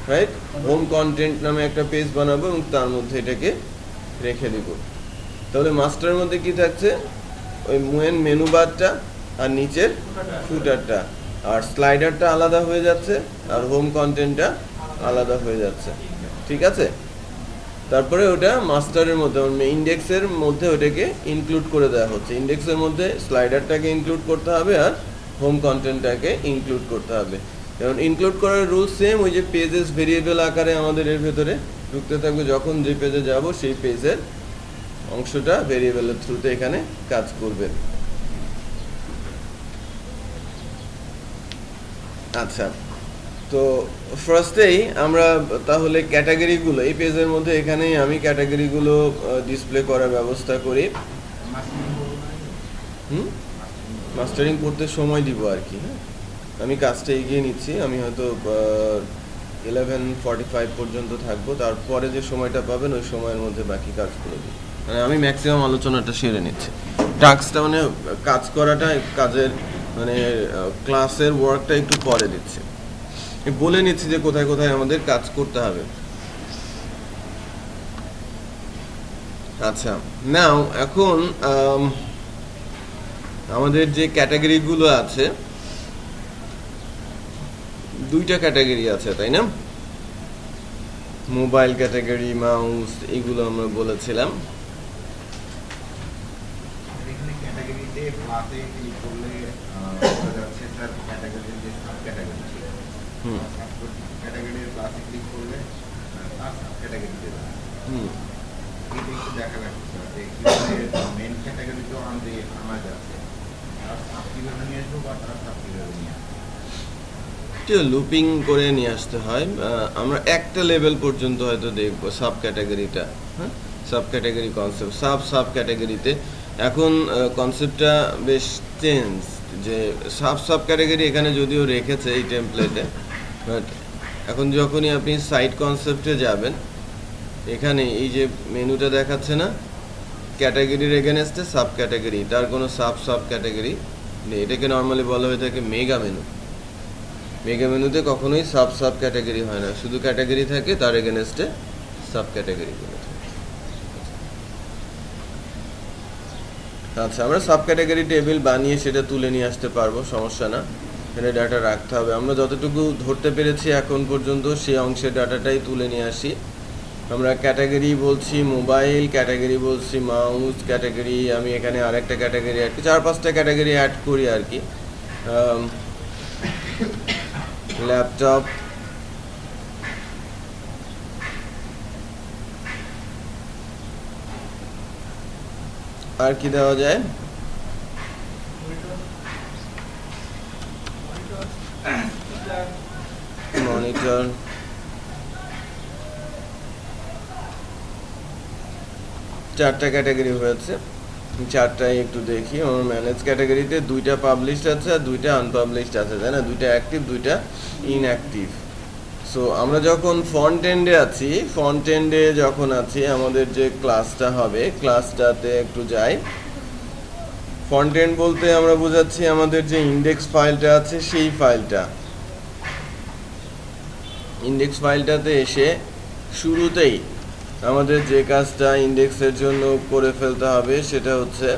রাইট? হোম কন্টেন্ট নামে একটা পেজ বানাবো এবং তার মধ্যে এটাকে রেখে দিব। তাহলে মাস্টারের মধ্যে কি থাকছে? ওই মেনু বারটা আর নিচের ফুটারটা, আর স্লাইডারটা আলাদা হয়ে যাচ্ছে, আর হোম কন্টেন্টটা আলাদা হয়ে যাচ্ছে, ঠিক আছে? তারপরে ওটা মাস্টারের মধ্যে, ইন্ডেক্সের মধ্যে ওটাকে ইনক্লুড করে দেওয়া হচ্ছে। ইন্ডেক্সের মধ্যে স্লাইডারটাকে ইনক্লুড করতে হবে আর হোম কন্টেন্টটাকে ইনক্লুড করতে হবে। কারণ ইনক্লুড করার রুল সেম, ওই যে পেজেস ভেরিয়েবল আকারে আমাদের এর ভেতরে ঢুকতে থাকবে। যখন যে পেজে যাব সেই পেজের অংশটা ভেরিয়েবলের থ্রুতে এখানে কাজ করবে। আচ্ছা, তো ফার্স্টেই আমরা তাহলে ক্যাটাগরিগুলো এই পেজের মধ্যে, এখানেই আমি ক্যাটাগরিগুলো ডিসপ্লে করার ব্যবস্থা করি। মাস্টারিং করতে সময় দিব আর কি। হ্যাঁ, আমি কাজটা এগিয়ে নিচ্ছি, আমি হয়তো 11:45 পর্যন্ত থাকবো, তারপরে যে সময়টা পাবেন ওই সময়ের মধ্যে বাকি কাজগুলো দিই। মানে আমি ম্যাক্সিমাম আলোচনাটা সেরে নিচ্ছি। টাস্কটা মানে কাজ করাটা, কাজের মানে ক্লাসের ওয়ার্কটা একটু পরে দিচ্ছি, বলে নিচ্ছি যে কোথায় কোথায় আমাদের কাজ করতে হবে। আচ্ছা, নাও এখন আমাদের যে ক্যাটাগরিগুলো আছে, 2টা ক্যাটাগরি আছে, তাই না? মোবাইল ক্যাটাগরি, মাউস, এগুলো আমরা বলেছিলাম। এখানে ক্যাটাগরিতে প্লাসে ক্লিক করলে দেখা যাচ্ছে তার ক্যাটাগরির যে সাব ক্যাটাগরি ছিল, ক্যাটাগরির প্লাসে ক্লিক করলে তার সাব ক্যাটাগরিতে এটা একটু দেখা যাচ্ছে যে কিভাবে মেন ক্যাটাগরিতেও আনা যাচ্ছে, তার সাব কিভাবে নিয়ে আসবো বা তার সাব কিভাবে নিয়ে আসবো, লুপিং করে নিয়ে আসতে হয়। আমরা একটা লেভেল পর্যন্ত হয়তো দেখবো সাব ক্যাটাগরিটা। হ্যাঁ, সাব ক্যাটাগরি কনসেপ্ট, সাব ক্যাটাগরিতে এখন কনসেপ্টটা বেশ চেঞ্জ, যে সাব ক্যাটাগরি এখানে যদিও রেখেছে এই টেমপ্লেটে, বাট এখন যখনই আপনি সাইট কনসেপ্টে যাবেন, এখানে এই যে মেনুটা দেখাচ্ছে না, ক্যাটাগরির এগেনস্টে সাব ক্যাটাগরি, তার কোনো সাব ক্যাটাগরি নেই। এটাকে নর্মালি বলা হয়ে থাকে মেগা মেনু। মেগা মেনুতে কখনোই সাব ক্যাটাগরি হয় না, শুধু ক্যাটাগরি থাকে, তার এগেনস্টে সাব ক্যাটাগরিগুলো থাকে। আচ্ছা, আমরা সাব ক্যাটাগরি টেবিল বানিয়ে সেটা তুলে নিয়ে আসতে পারবো, সমস্যা না। এটা ডাটা রাখতে হবে, আমরা যতটুকু ধরতে পেরেছি এখন পর্যন্ত সেই অংশের ডাটাটাই তুলে নিয়ে আসি। আমরা ক্যাটাগরি বলছি মোবাইল, ক্যাটাগরি বলছি মাউস, ক্যাটাগরি আমি এখানে আরেকটা ক্যাটাগরি অ্যাড করি, 4-5টা ক্যাটাগরি অ্যাড করি আর কি। ল্যাপটপ, আর কি দেওয়া যায়, মনিটর, চারটা ক্যাটাগরি হয়েছে। চারটাই একটু দেখি। আমার ম্যানেজ ক্যাটাগরিতে 2টা পাবলিশড আছে আর 2টা আনপাবলিশড আছে, তাই না? 2টা অ্যাক্টিভ, 2টা ইনঅ্যাক্টিভ। সো আমরা যখন ফ্রন্ট এন্ডে আছি, ফ্রন্ট এন্ডে যখন আছি আমাদের যে ক্লাসটা হবে, ক্লাসটাতে একটু যাই। ফ্রন্ট এন্ড বলতে আমরা বোঝাচ্ছি আমাদের যে ইন্ডেক্স ফাইলটা আছে সেই ফাইলটা। ইন্ডেক্স ফাইলটাতে এসে শুরুতেই আমাদের যে কাজটা ইন্ডেক্সের জন্য করে ফেলতে হবে সেটা হচ্ছে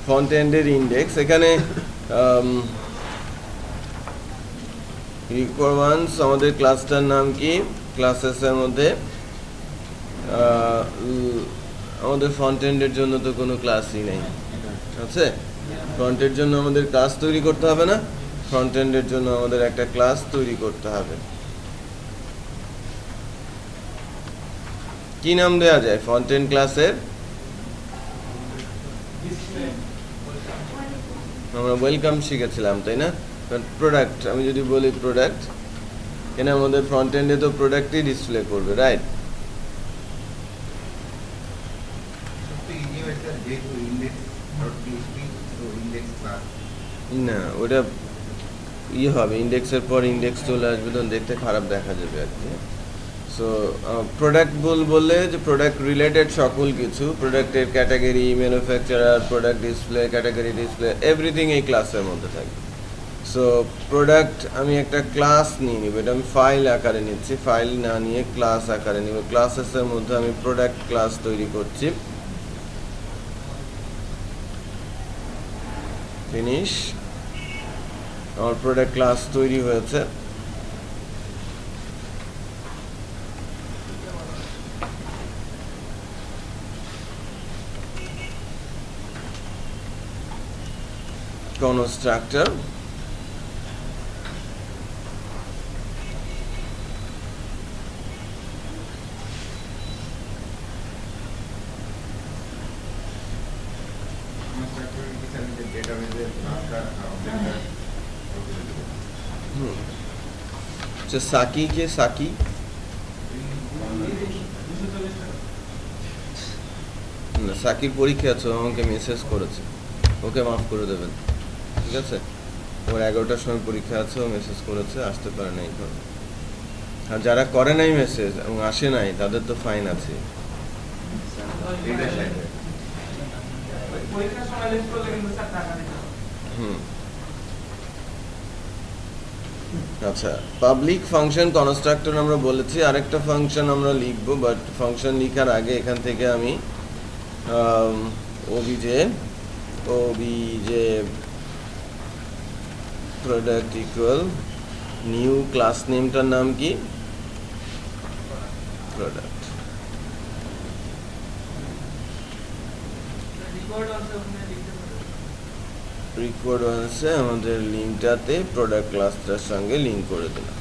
ফ্রন্ট এন্ডের ইন্ডেক্স। এখানে রিকোয়ারমেন্টস, আমাদের ক্লাসটার নাম কি, ক্লাসেসের মধ্যে আমাদের ফ্রন্ট এন্ডের জন্য তো কোনো ক্লাসই নেই, আছে? ফ্রন্টের জন্য আমাদের ক্লাস তৈরি করতে হবে না? ফ্রন্ট এন্ডের জন্য আমাদের একটা ক্লাস তৈরি করতে হবে। কি নাম দেওয়া যায় ফ্রন্ট এন্ড ক্লাসের? আমরা ওয়েলকাম শিখেছিলাম, তাই না? প্রোডাক্ট, আমি যদি বলি প্রোডাক্ট, এখানে আমাদের ফ্রন্ট এন্ডে তো প্রোডাক্টই ডিসপ্লে করবে, রাইট? না, ওটা ইয়ে হবে, ইন্ডেক্সের পর ইন্ডেক্স চলে আসবে, তখন দেখতে খারাপ দেখা যাবে আর কি। সো প্রোডাক্ট বললে যে প্রোডাক্ট রিলেটেড সকল কিছু, প্রোডাক্টের category, manufacturer, product display, category display, everything এই ক্লাসের মধ্যে থাকবে। সো প্রোডাক্ট আমি একটা ক্লাস নিয়ে নিব, এটা আমি ফাইল আকারে নিচ্ছি, ফাইল না নিয়ে ক্লাস আকারে নিব। ক্লাসেসের মধ্যে আমি প্রোডাক্ট ক্লাস তৈরি করছি, ফিনিশ। আমার প্রোডাক্ট ক্লাস তৈরি হয়েছে। কনস্ট্রাক্টর, সাকি, কে সাকি? না, সাকির পরীক্ষা আছে, আমাকে মেসেজ করেছে, ওকে মাফ করে দেবেন, ঠিক আছে? ওর 11টার সময় পরীক্ষা আছে, ও মেসেজ করেছে, আসতে পারে নাই। আর যারা করে নাই মেসেজ এবং আসে নাই তাদের তো ফাইন আছে। আচ্ছা, পাবলিক ফাংশন কনস্ট্রাক্টর আমরা বলেছি, আরেকটা ফাংশন আমরা লিখবো, বাট ফাংশন লিখার আগে এখান থেকে আমি OBJ product equal new, class নেমটার নাম কি? প্রোডাক্ট। রিকোয়ারমেন্টসে আমাদের লিঙ্কটাতে প্রোডাক্ট ক্লাসটার সঙ্গে লিঙ্ক করে দিলাম।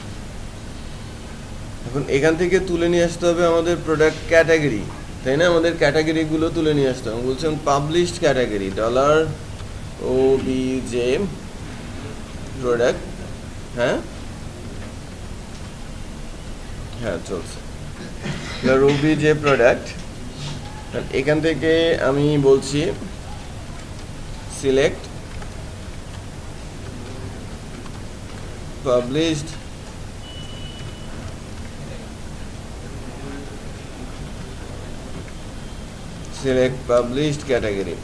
এখন এখান থেকে তুলে নিয়ে আসতে হবে আমাদের প্রোডাক্ট ক্যাটাগরি, তাই না? আমাদের ক্যাটাগরিগুলো তুলে নিয়ে আসতে হবে। বলছেন পাবলিশড ক্যাটাগরি $OBJ প্রোডাক্ট, হ্যাঁ হ্যাঁ চলছে, OBJ প্রোডাক্ট। এখান থেকে আমি বলছি select published select published category।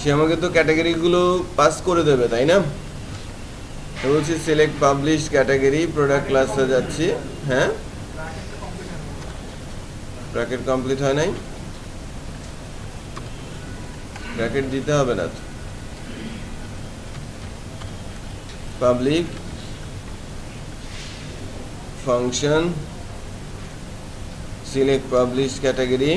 সে আমাকে তো ক্যাটাগরিগুলো পাস করে দেবে, তাই না? বলছি সিলেক্ট পাবলিশড ক্যাটাগরি, প্রোডাক্ট ক্লাসে যাচ্ছি, হ্যাঁ ব্র্যাকেট কমপ্লিট হয় নাই, ব্র্যাকেট দিতে হবে না তো। Public function select publish category,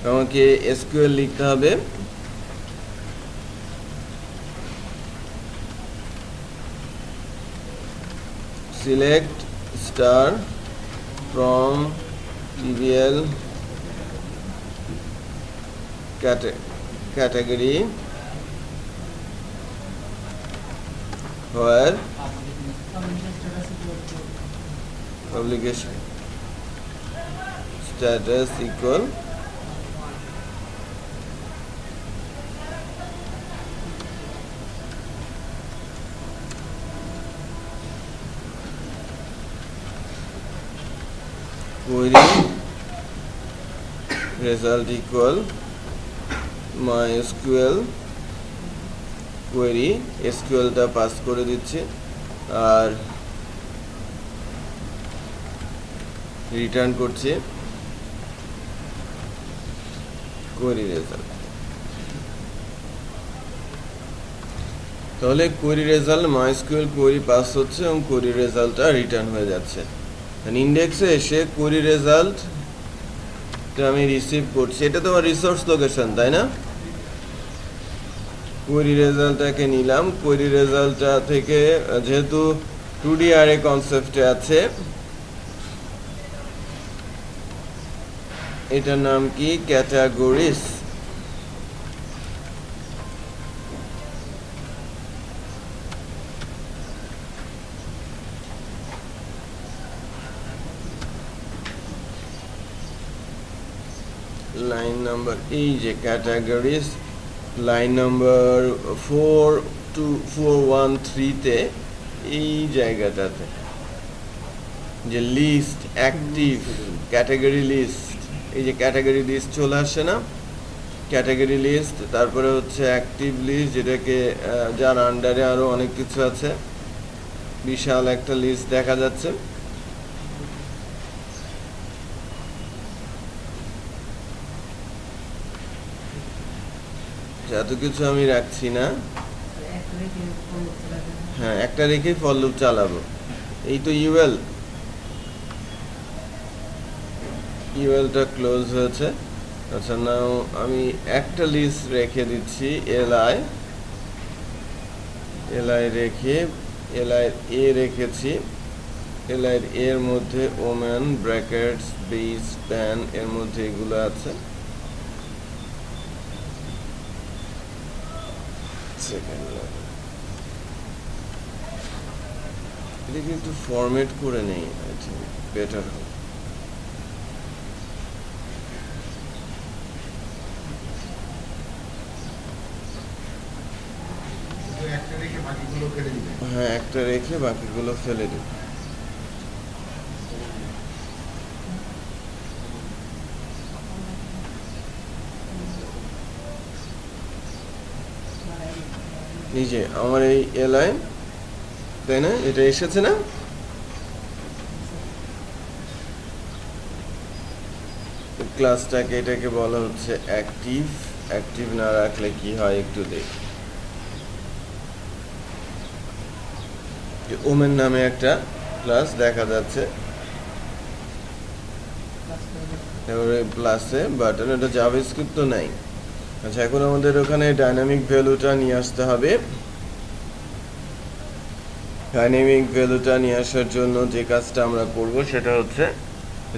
আমাকে এসকিউএল লিখতে হবে। Select star from TBL category where publication status equal query result equal MySQL query SQL টা পাস করে দিচ্ছি আর রিটার্ন করছি query result। তাহলে query result MySQL query pass হচ্ছে এবং query রেজাল্টটা রিটার্ন হয়ে যাচ্ছে। ইন্ডেক্সে এসে query result আমি রিসিভ করছি, এটা তো আমার রিসোর্স লোকেশন তাই না? কোয়েরি রেজাল্টটাকে নিলাম, কোয়েরি রেজাল্টটা থেকে যেহেতু 2D অ্যারে কনসেপ্টে আছে, এটার নাম কি ক্যাটাগরিজ। লাইন নাম্বার এই যে ক্যাটাগরিজ লাইন নাম্বার 4213 তে এই জায়গাটাতে যে লিস্ট অ্যাক্টিভ ক্যাটাগরি লিস্ট, এই যে ক্যাটাগরি লিস্ট চলে আসছে না, ক্যাটাগরি লিস্ট, তারপরে হচ্ছে অ্যাক্টিভ লিস্ট যেটাকে যার আন্ডারে আরো অনেক কিছু আছে, বিশাল একটা লিস্ট দেখা যাচ্ছে। এত কিছু আমি রাখছি না, হ্যাঁ একটা রেখে ফর লুপ চালাবো। এই তো ইউএলটা ক্লোজ হয়েছে। আচ্ছা নাও আমি একটা লিস্ট রেখে দিচ্ছি, এলআই রেখে এলআই এ রেখেছি, এলআই এর মধ্যে ওমেন ব্র্যাকেটস বেস প্যান এর মধ্যে এগুলো আছে। এটাকে একটু ফরম্যাট করে নেই, আই থিঙ্ক বেটার হবে। হ্যাঁ একটা রেখে বাকিগুলো ফেলে দিই। নিজে আমার এই এলআই তাই না, এটা এসেছে না, ক্লাসটাকে এটাকে বলা হচ্ছে অ্যাক্টিভ। অ্যাক্টিভ না রাখলে কি হয় একটু দেখি। ওমেন নামে একটা ক্লাস দেখা যাচ্ছে এবারে প্লাসে বাটন, এটা জাভাস্ক্রিপ্ট তো নাই। আচ্ছা এখন আমাদের ওখানে ডাইনামিক ভ্যালুটা নিয়ে আসতে হবে। ডাইনামিক ভ্যালুটা নিয়ে আসার জন্য যে কাজটা আমরা করব সেটা হচ্ছে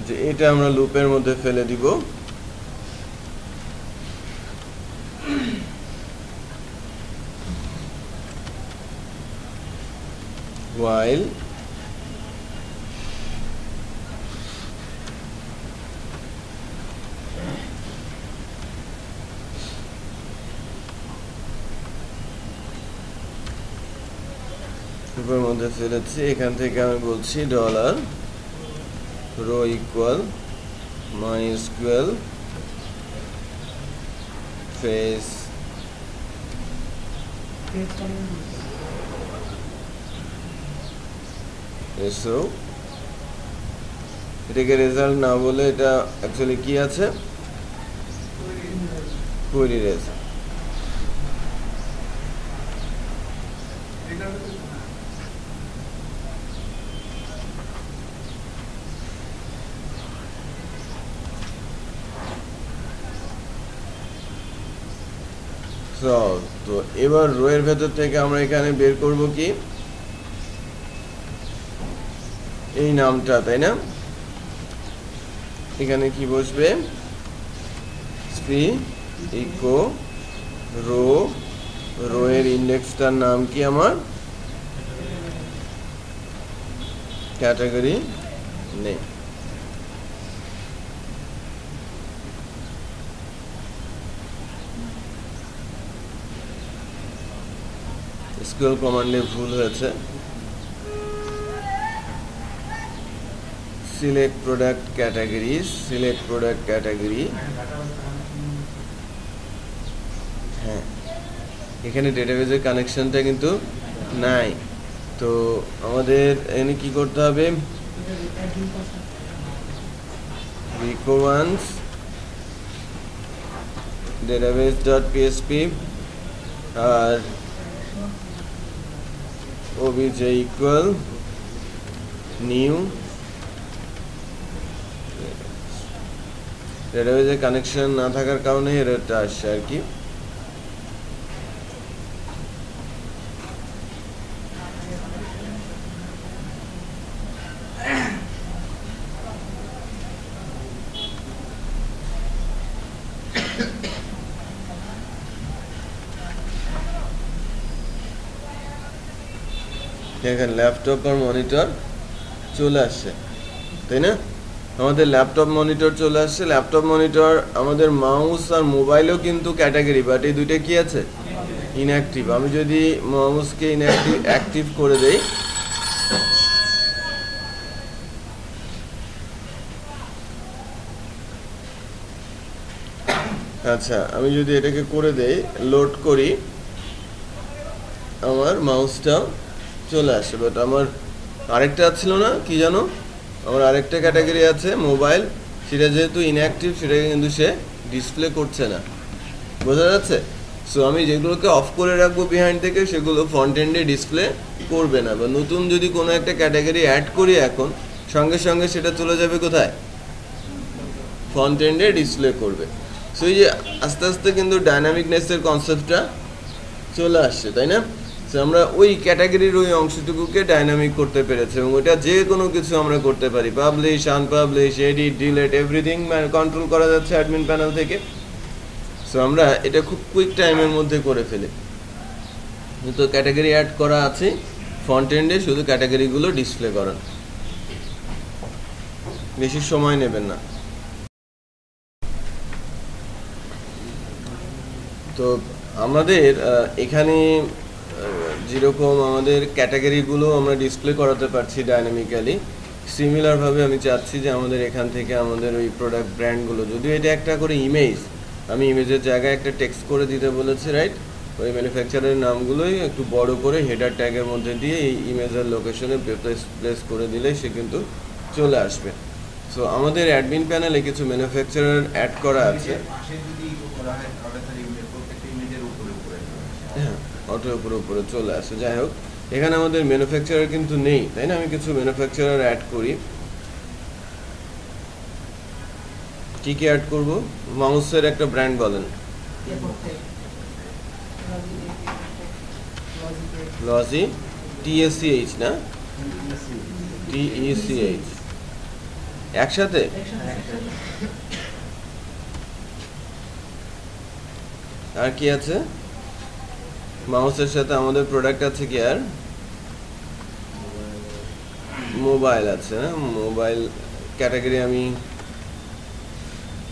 যে এটা আমরা লুপের মধ্যে ফেলে দিব। while লুপের মধ্যে ফেলেছি, এখান থেকে আমি বলছি dollar row equal MySQL fetch assoc, এটাকে রেজাল্ট না বলে এটা অ্যাকচুয়ালি কি আছে, কোয়েরি রেজাল্ট। তো এবার রো এর ভেতর থেকে আমরা এখানে বের করব কি, এই নামটা, তাই না? এখানে কি বসবে, স্পি ইকো রো, রো এর ইন্ডেক্সটার নাম কি আমার, ক্যাটাগরি নেই। এসকিউএল কমান্ডে ভুল হয়েছে, select product category, select product category, হ্যাঁ এখানে ডেটাবেজের কানেকশনটা কিন্তু নাই। তো আমাদের এখানে কি করতে হবে, requirements database.php আর obj equal new ডেটাবেজে কানেকশন না থাকার কারণে এররটা আসছে আর কি। এখানে ল্যাপটপ আর মনিটর চলে আসছে, তাই না? আমাদের ল্যাপটপ মনিটর চলে আসছে। ল্যাপটপ মনিটর, আমাদের মাউস আর মোবাইলও কিন্তু ক্যাটাগরি, বাট এই দুইটা কি আছে, ইনঅ্যাক্টিভ। আমি যদি মাউসকে ইনঅ্যাক্টিভ অ্যাক্টিভ করে দেই, আচ্ছা আমি যদি এটাকে করে দেই, লোড করি, আমার মাউসটাও চলে আসে। বাট আমার আরেকটা ছিল না, কি জানো, আমার আরেকটা ক্যাটাগরি আছে মোবাইল, সেটা যেহেতু ইনঅ্যাক্টিভ, সেটাকে কিন্তু সে ডিসপ্লে করছে না, বোঝা যাচ্ছে? সো আমি যেগুলোকে অফ করে রাখবো বিহাইন্ড থেকে, সেগুলো ফ্রন্ট এন্ডে ডিসপ্লে করবে না। বা নতুন যদি কোনো একটা ক্যাটাগরি অ্যাড করি এখন, সঙ্গে সঙ্গে সেটা চলে যাবে কোথায়, ফ্রন্ট এন্ডে ডিসপ্লে করবে। সো এই যে আস্তে আস্তে কিন্তু ডাইনামিকনেসের কনসেপ্টটা চলে আসছে, তাই না? আমরা ওই ক্যাটাগরির ওই অংশটুকুকে ডাইনামিক করতে পেরেছি, এবং ওইটা যে কোনো কিছু আমরা করতে পারি, publish, unpublish, edit, delete, everything control করা যাচ্ছে অ্যাডমিন প্যানেল থেকে। সো আমরা এটা খুব কুইক টাইমের মধ্যে করে ফেলি। তো ক্যাটাগরি অ্যাড করা আছে ফ্রন্ট এন্ডে, শুধু ক্যাটাগরিগুলো ডিসপ্লে করান, বেশি সময় নেবেন না। তো আমাদের এখানে যেরকম আমাদের ক্যাটাগরিগুলো আমরা ডিসপ্লে করাতে পারছি ডাইনামিক্যালি, সিমিলারভাবে আমি চাচ্ছি যে আমাদের এখান থেকে আমাদের ওই প্রোডাক্ট ব্র্যান্ডগুলো, যদিও এটা একটা করে ইমেজ, আমি ইমেজের জায়গায় একটা টেক্সট করে দিতে বলেছি, রাইট? ওই ম্যানুফ্যাকচারের নামগুলোই একটু বড় করে হেডার ট্যাগের মধ্যে দিয়ে এই ইমেজের লোকেশনে প্লেস করে দিলে সে কিন্তু চলে আসবে। সো আমাদের অ্যাডমিন প্যানেলে কিছু ম্যানুফ্যাকচারার অ্যাড করা আছে, হ্যাঁ অটোর উপরে চলে আসে। যাই হোক, এখানে আমাদের ম্যানুফ্যাকচারার কিন্তু নেই, তাই না? আমি কিছু ম্যানুফ্যাকচারার অ্যাড করি। কি কি অ্যাড করব? মাউসের একটা ব্র্যান্ড বলেন, লজি, TSCH না, TECH একসাথে। আর কি আছে মাউসের সাথে? আমাদের প্রোডাক্ট আছে কি, আর মোবাইল আছে, না? মোবাইল ক্যাটাগরি আমি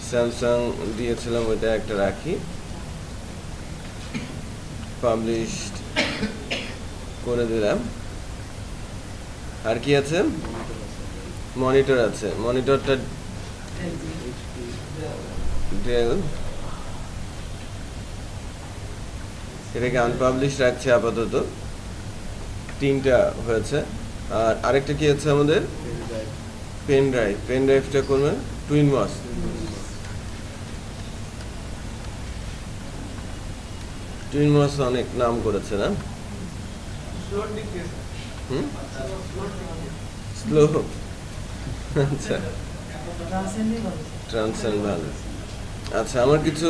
স্যামসাং দিয়েছিলাম, ওইটা একটা রাখি, পাবলিশড করে দিলাম। আর কি আছে? মনিটর আছে, মনিটরটা ডেল, এটাকে আনপাবলিশ রাখছি আপাতত, 3টা হয়েছে। আর আরেকটা কি আছে আমাদের? Pen drive. পেন ড্রাইভটা করবেন টুইন মস। টুইন মস অনেক নাম করেছে না? স্লো। আচ্ছা, ট্রান্সেন্ড ভালো। আচ্ছা, আমার কিছু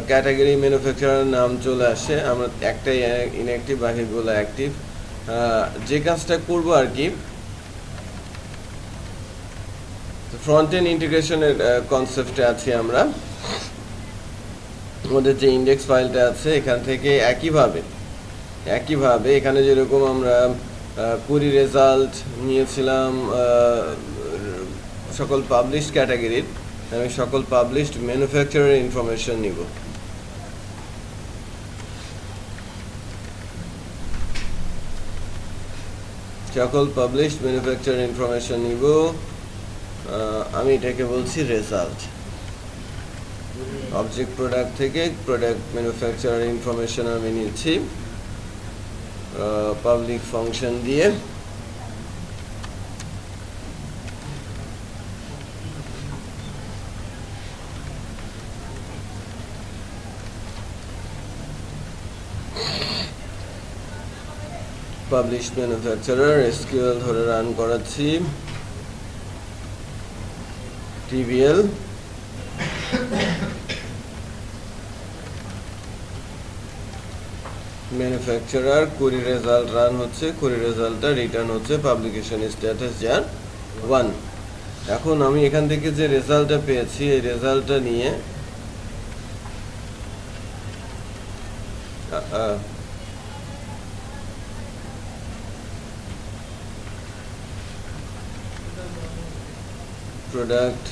ক্যাটাগরি ম্যানুফ্যাকচারার নাম চলে আসে। আমরা একটাই ইনঅ্যাক্টিভ, বাকিগুলো অ্যাক্টিভ। যে কাজটা করবো আর কি, ফ্রন্ট এন্ড ইন্টিগ্রেশনের কনসেপ্টে আছি আমরা। আমাদের যে ইন্ডেক্স ফাইলটা আছে এখান থেকে একইভাবে এখানে যেরকম আমরা কুরি রেজাল্ট নিয়েছিলাম সকল পাবলিশড ক্যাটাগরির, আমি সকল পাবলিশড ম্যানুফ্যাকচারার ইনফরমেশন নিব। সকল পাবলিশড ম্যানুফ্যাকচারার ইনফরমেশন নিব। আমি এটাকে বলছি রেজাল্ট। অবজেক্ট প্রোডাক্ট থেকে প্রোডাক্ট ম্যানুফ্যাকচারার ইনফরমেশন আমি নিচ্ছি পাবলিক ফাংশন দিয়ে। পাবলিশড ম্যানুফ্যাকচারার এসকিউএল ধরে রান করাচ্ছি। টিবিএল ম্যানুফ্যাকচারার কুরি রেজাল্ট রান হচ্ছে, কুরি রেজাল্টটা রিটার্ন হচ্ছে পাবলিকেশন স্ট্যাটাস যার 1। এখন আমি এখান থেকে যে রেজাল্টটা পেয়েছি এই রেজাল্টটা নিয়ে প্রোডাক্ট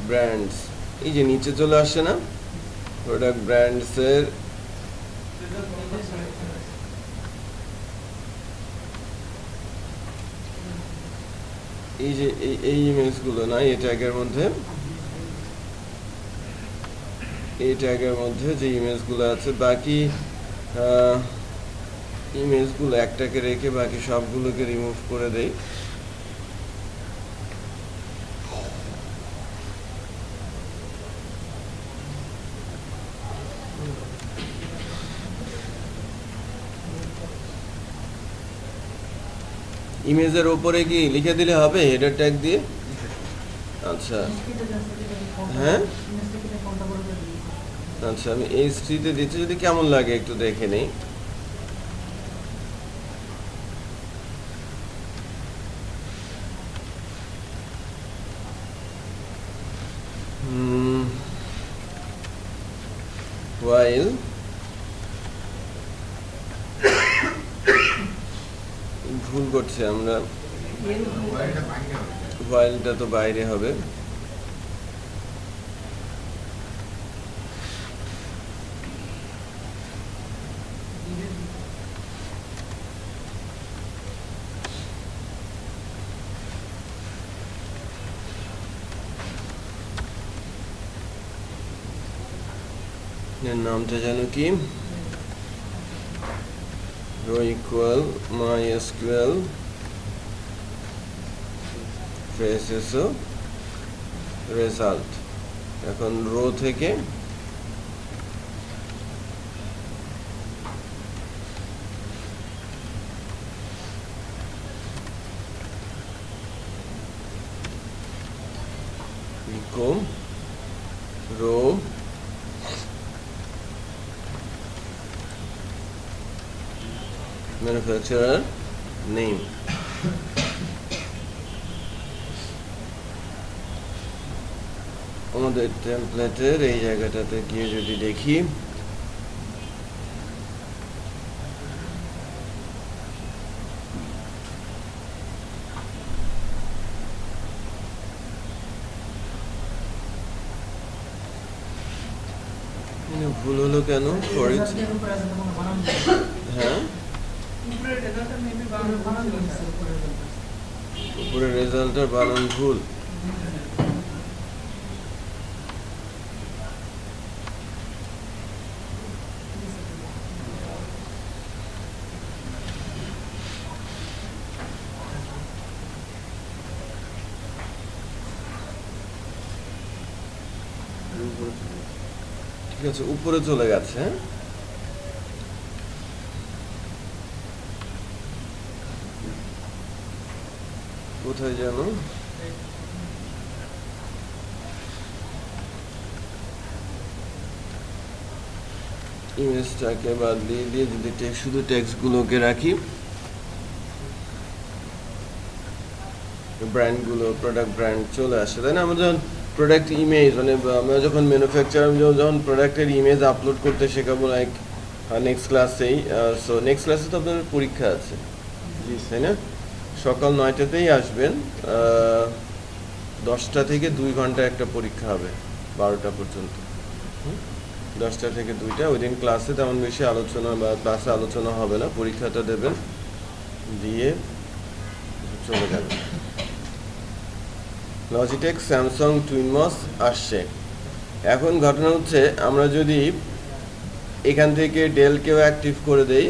ব্র্যান্ডস, এই যে নিচে চলে আসছে না, প্রোডাক্ট ব্র্যান্ডসের এই যে এই ইমেজগুলো না, এই ট্যাগের মধ্যে যে ইমেজগুলো আছে, বাকি ইমেজগুলো একটাকে রেখে বাকি সবগুলোকে রিমুভ করে দেই। ইমেজের ওপরে কি লিখে দিলে হবে হেডার ট্যাগ দিয়ে? আচ্ছা, হ্যাঁ আচ্ছা, আমি HT তে দিচ্ছি, যদি কেমন লাগে একটু দেখে নেই। while ভুল করছি আমরা, whileটা তো বাইরে হবে। এর নামটা যেন কি, রো ইকুয়াল MySQL ফেসেসো রেজাল্ট। এখন রো থেকে ইকো রো manufacturer name। আমাদের টেমপ্লেটের এই জায়গাটাতে গিয়ে যদি দেখি, ভুল হলো কেন? হ্যাঁ, উপরে রেজাল্টের বানান ভুল। ঠিক আছে, উপরে চলে গেছে। কোথায় জানো ইমেজটাকে বাদ দিয়ে যদি শুধু টেক্সটগুলোকে রাখি, ব্র্যান্ডগুলো, প্রোডাক্ট ব্র্যান্ড চলে আসে, তাই না? আমরা যখন প্রোডাক্ট ইমেজ, মানে আমরা যখন ম্যানুফ্যাকচার যখন প্রোডাক্টের ইমেজ আপলোড করতে শেখাবো, লাইক নেক্সট ক্লাসেই, সো নেক্সট ক্লাসে তো আপনাদের পরীক্ষা আছে, তাই না? সকাল 9টাতেই আসবেন, 10টা থেকে 2 ঘন্টা একটা পরীক্ষা হবে, 12টা পর্যন্ত। 10টা থেকে 2টা, ওই দিন ক্লাসে তেমন বেশি আলোচনা বা ক্লাসে আলোচনা হবে না, পরীক্ষাটা দেবেন, দিয়ে চলে যাবেন। লজিটেক স্যামসাং টুইনমস আসছে। এখন ঘটনা হচ্ছে, আমরা যদি এখান থেকে ডেলকেও অ্যাক্টিভ করে দেই,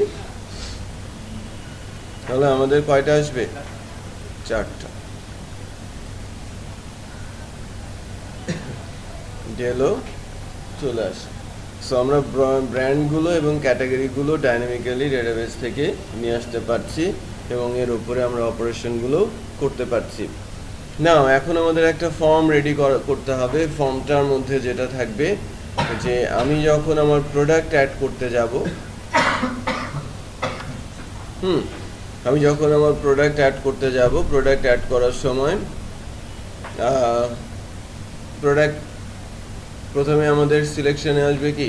তাহলে আমাদের কয়টা আসবে? 4টা। ডেলও চলে আসে। সো আমরা ব্র্যান্ডগুলো এবং ক্যাটাগরিগুলো ডাইনামিক্যালি ডেটাবেস থেকে নিয়ে আসতে পারছি এবং এর উপরে আমরা অপারেশনগুলো করতে পারছি। না, এখন আমাদের একটা ফর্ম রেডি করতে হবে। ফর্মটার মধ্যে যেটা থাকবে যে আমি যখন আমার প্রোডাক্ট অ্যাড করতে যাব, আমি যখন আমার প্রোডাক্ট অ্যাড করতে যাব, প্রোডাক্ট অ্যাড করার সময় প্রোডাক্ট প্রথমে আমাদের সিলেকশনে আসবে কি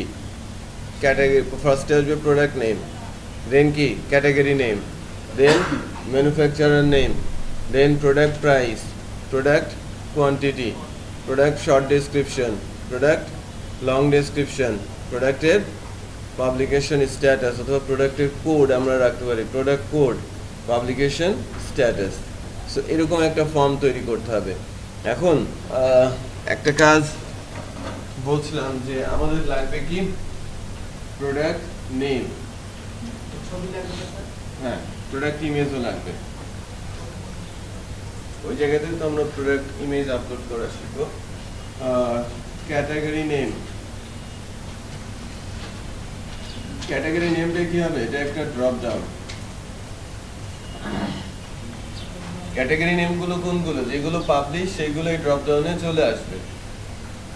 ক্যাটাগরি, ফার্স্টে আসবে প্রোডাক্ট নেম, দেন কি category name, then manufacturer name, then product price, product quantity, product short description, product long description, প্রোডাক্টের পাবলিকেশন স্ট্যাটাস অথবা প্রোডাক্টের কোড আমরা রাখতে পারি, product code, publication status. So এরকম একটা ফর্ম তৈরি করতে হবে। এখন একটা কাজ বলছিলাম যে আমাদের লাগবে কি প্রোডাক্ট নেম, হ্যাঁ প্রোডাক্ট ইমেজও লাগবে। ওই জায়গাতে তো আমরা প্রোডাক্ট ইমেজ আপলোড করা শিখবো। ক্যাটাগরি নেম, ক্যাটাগরি নেমটা কি হবে? এটা একটা ড্রপ ডাউন। ক্যাটাগরি নেমগুলো কোনগুলো? যেগুলো পাবলিশ সেগুলো এই ড্রপ ডাউনে চলে আসবে।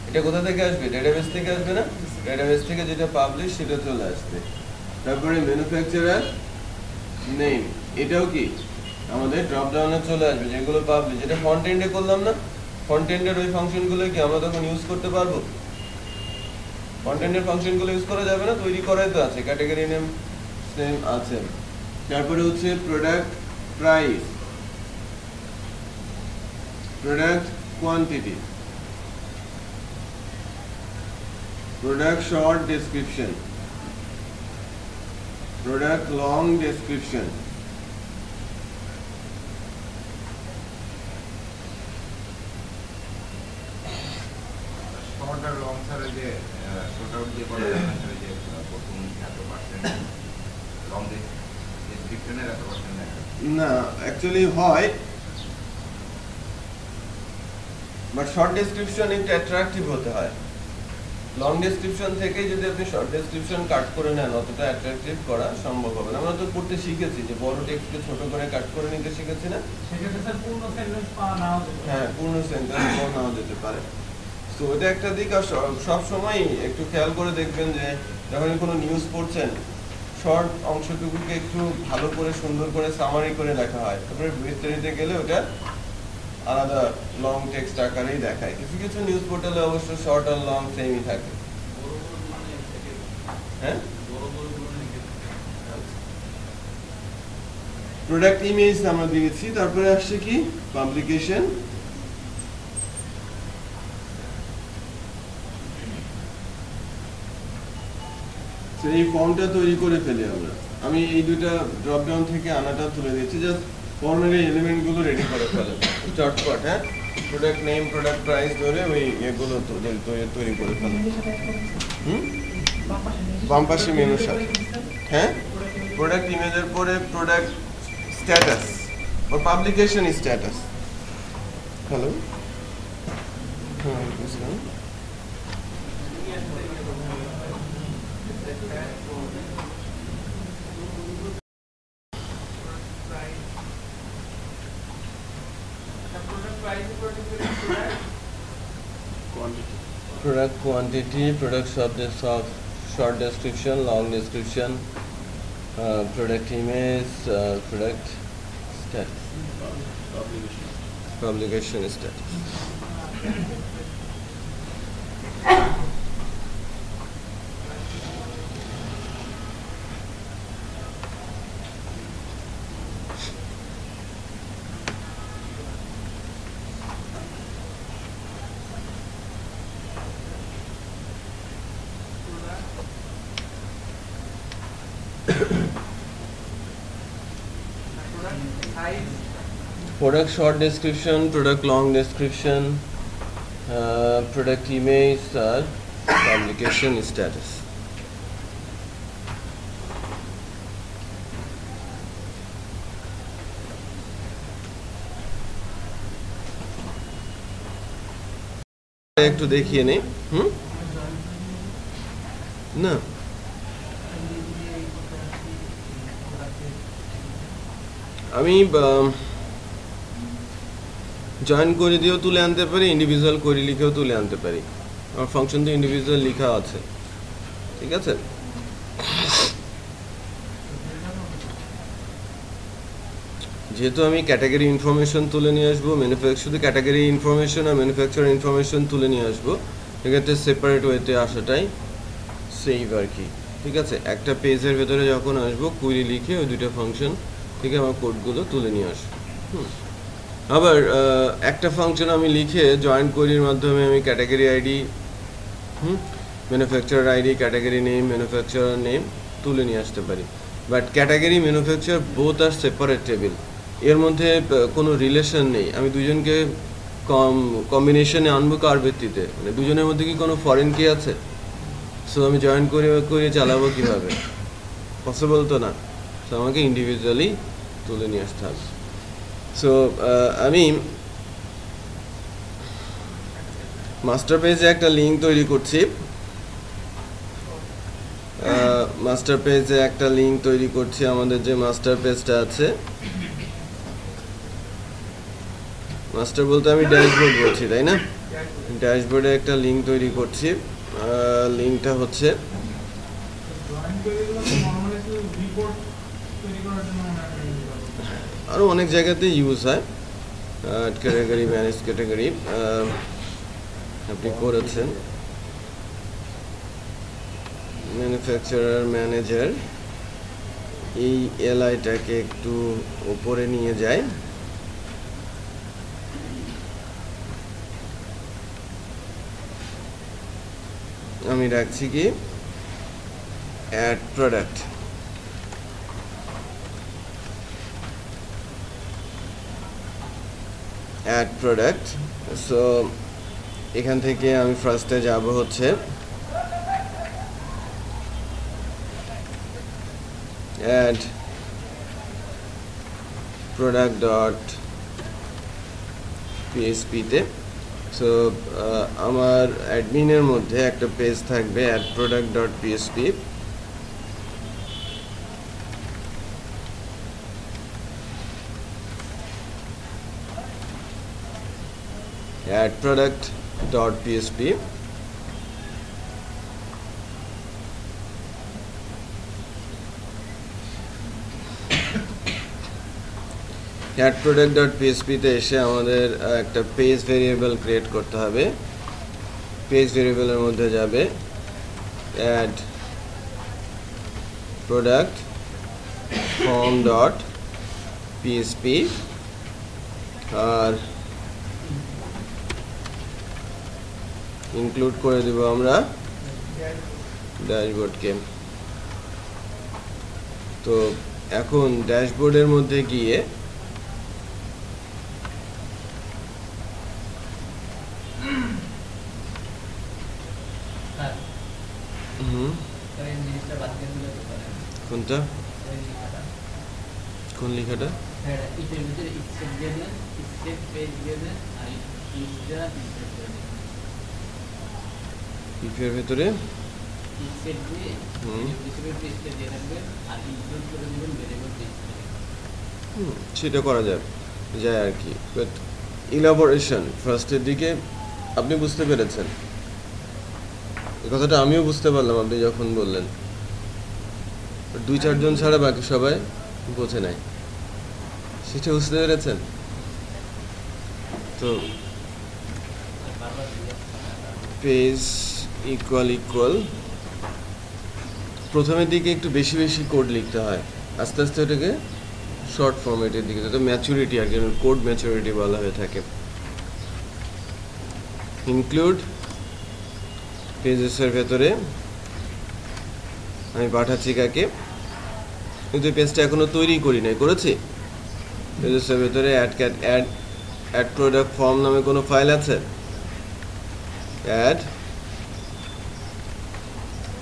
এটা কোথা থেকে আসবে? ডেটাবেস থেকে আসবে না? ডেটাবেস থেকে যেটা পাবলিশ সেটা চলে আসবে। তারপরে ম্যানুফ্যাকচারার নেম, এটাও কি আমাদের ড্রপ ডাউনে চলে আসবে, যেগুলো পাবলিশ। এটা ফ্রন্ট এন্ডে করলাম না? ফ্রন্ট এন্ডের ওই ফাংশনগুলো কি আমরা তখন ইউজ করতে পারবো? ফ্রন্ট এন্ডের ফাংশনগুলো ইউজ করা যাবে না? তৈরি করাই তো আছে, ক্যাটাগরি নেম সেম আছে। তারপরে হচ্ছে product price, product quantity, product short description, product long description, short আর লং স্যারের যে শর্ট আউট দিয়ে করা যায় না, যে প্রথম এত পার্সেন্ট লং ডেসক্রিপশনের এত পার্সেন্ট না অ্যাকচুয়ালি হয়, বাট শর্ট ডেসক্রিপশন একটু অ্যাট্রাকটিভ হতে হয়। লং ডেসক্রিপশন থেকে যদি আপনি শর্ট ডেসক্রিপশন কাট করে নেন, অতটা অ্যাট্রাকটিভ করা সম্ভব হবে না। আমরা তো পড়তে শিখেছি যে বড় টেক্সটকে ছোট করে কাট করে নিতে শিখেছি না? সেক্ষেত্রে স্যার পূর্ণ সেন্টেন্স পাওয়া নাও যেতে পারে। হ্যাঁ, পূর্ণ সেন্টেন্স পাওয়া নাও যেতে পারে। তো এটা একটা দিক। আর সব সময় একটু খেয়াল করে দেখবেন যে যখন কোনো নিউজ পড়ছেন, শর্ট অংশটুকুকে একটু ভালো করে সুন্দর করে সামারি করে লেখা হয়, তারপরে বিস্তারিতে গেলে ওটা আলাদা লং টেক্সট আকারেই দেখায়। কিছু কিছু নিউজ পোর্টালে অবশ্য শর্ট আর লং সেমই থাকে। হ্যাঁ, প্রোডাক্ট ইমেজ আমরা দিয়েছি। তারপরে আসছে কি পাবলিকেশন, এই ফর্মটা তৈরি করে ফেলি আমরা। আমি এই দুইটা ড্রপ ডাউন থেকে আনাটা তুলে দিচ্ছি, জাস্ট ফর্মের এই এলিমেন্টগুলো রেডি করে ফেলে চটপট। হ্যাঁ, প্রোডাক্ট নেম, প্রোডাক্ট প্রাইস ধরে ওই এগুলো তৈরি করে ফেলে। বাম পাশে মেনুর সাথে, হ্যাঁ, প্রোডাক্ট ইমেজের পরে প্রোডাক্ট স্ট্যাটাস বা পাবলিকেশন স্ট্যাটাস। হ্যালো, হ্যাঁ বুঝলাম। Product quantity, product short description, long description, product image, product status, publication status. Product short description, product long description, product image, publication status. একটু দেখিয়ে নেই না আমি জয়েন করে দিয়েও তুলে আনতে পারি, ইন্ডিভিজুয়াল করে লিখেও তুলে আনতে পারি। আমার ফাংশন তো ইন্ডিভিজুয়াল লেখা আছে, ঠিক আছে। যেহেতু আমি ক্যাটাগরি ইনফরমেশন তুলে নিয়ে আসবো, শুধু ক্যাটাগরি ইনফরমেশন আর ম্যানুফ্যাকচারার ইনফরমেশন তুলে নিয়ে আসবো, সেক্ষেত্রে সেপারেট ওয়েতে আসাটাই সেভ আর কি, ঠিক আছে। একটা পেজের ভেতরে যখন আসবো কুইরি লিখে ওই দুটো ফাংশন থেকে আমার কোডগুলো তুলে নিয়ে আসবো। আবার একটা ফাংশন আমি লিখে জয়েন কোয়েরির মাধ্যমে আমি category ID, manufacturer ID, category name, manufacturer name তুলে নিয়ে আসতে পারি। But category manufacturer both are separate table, এর মধ্যে কোনো রিলেশন নেই। আমি দুজনকে কম্বিনেশনে আনবো কার ভিত্তিতে, মানে দুজনের মধ্যে কি কোনো ফরেন কি আছে? সো আমি জয়েন করে চালাবো কীভাবে? পসিবল তো না। সো আমাকে ইন্ডিভিজুয়ালি তুলে নিয়ে আসতে হবে। সো আমি মাস্টার পেজে একটা লিঙ্ক তৈরি করছি, আমাদের যে মাস্টার পেজটা আছে, মাস্টার বলতে আমি ড্যাশবোর্ড বলছি, তাই না? ড্যাশবোর্ডে একটা লিঙ্ক তৈরি করছি। লিঙ্কটা হচ্ছে আরও অনেক জায়গাতে ইউজ হয়, ক্যাটাগরি, ম্যানেজ ক্যাটাগরি আপনি করেছেন। ম্যানুফ্যাকচারার ম্যানেজার, এই এলআইটাকে একটু উপরে নিয়ে যায়, আমি রাখছি কি add product. Add product. So এখান থেকে আমি ফার্স্টে যাব হচ্ছে অ্যাড প্রোডাক্ট ডট পিএসপিতে। সো আমার অ্যাডমিনের মধ্যে একটা পেজ থাকবে add product dot PHP. add product dot php, add product dot php তে এসে আমাদের একটা পেজ ভেরিয়েবল ক্রিয়েট করতে হবে। পেজ ভেরিয়েবলের মধ্যে যাবে add product form dot php, আর ইনক্লুড করে দেব আমরা ড্যাশবোর্ডকে। তো এখন ড্যাশবোর্ডের মধ্যে গিয়ে কোনটা, কোন লেখাটা? ইফের ভেতরে সেট দিয়ে হুম। হিসেবে পেজটা দিয়ে রাখবেন আর ইনক্লুড করে দেবেন ভেরিয়েবল পেজ সেটা করা যায় যায় আর কি, বাট ইলাবোরেশন ফার্স্টের দিকে আপনি বুঝতে পেরেছেন এই কথাটা, আমিও বুঝতে পারলাম আপনি যখন বললেন, But 2-4 জন ছাড়া বাকি সবাই বোঝে নাই, সেটা বুঝতে পেরেছেন তো। আর বারবার দিয়ে পেজ ইকুয়াল প্রথমের দিকে একটু বেশি বেশি কোড লিখতে হয়, আস্তে আস্তে ওটাকে শর্ট ফরম্যাটের দিকে, যেটা ম্যাচুরিটি আর কি, কোড ম্যাচুরিটি বলা হয়ে থাকে। ইনক্লুড পেজেসের ভেতরে আমি পাঠাচ্ছি কাকে, কিন্তু এই পেজটা এখনো তৈরি করি নাই, করেছি। পেজেসের ভেতরে অ্যাড প্রোডাক্ট ফর্ম নামে কোনো ফাইল আছে, add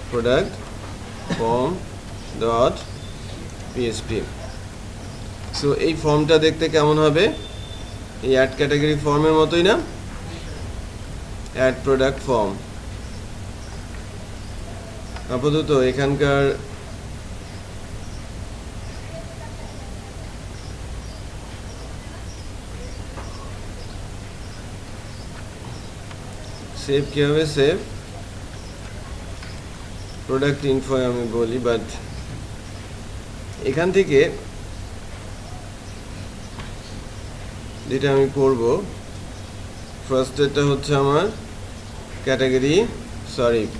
product form dot PHP. So এই ফর্মটা দেখতে কেমন হবে, এই অ্যাড ক্যাটাগরি ফর্মের মতোই না, অ্যাড প্রোডাক্ট ফর্ম। আপাতত এখানকার সেভ কীভাবে সেভ প্রোডাক্ট ইনফো আমি বলি, বাট এখান থেকে যেটা আমি করব, ফার্স্টেরটা হচ্ছে আমার ক্যাটাগরি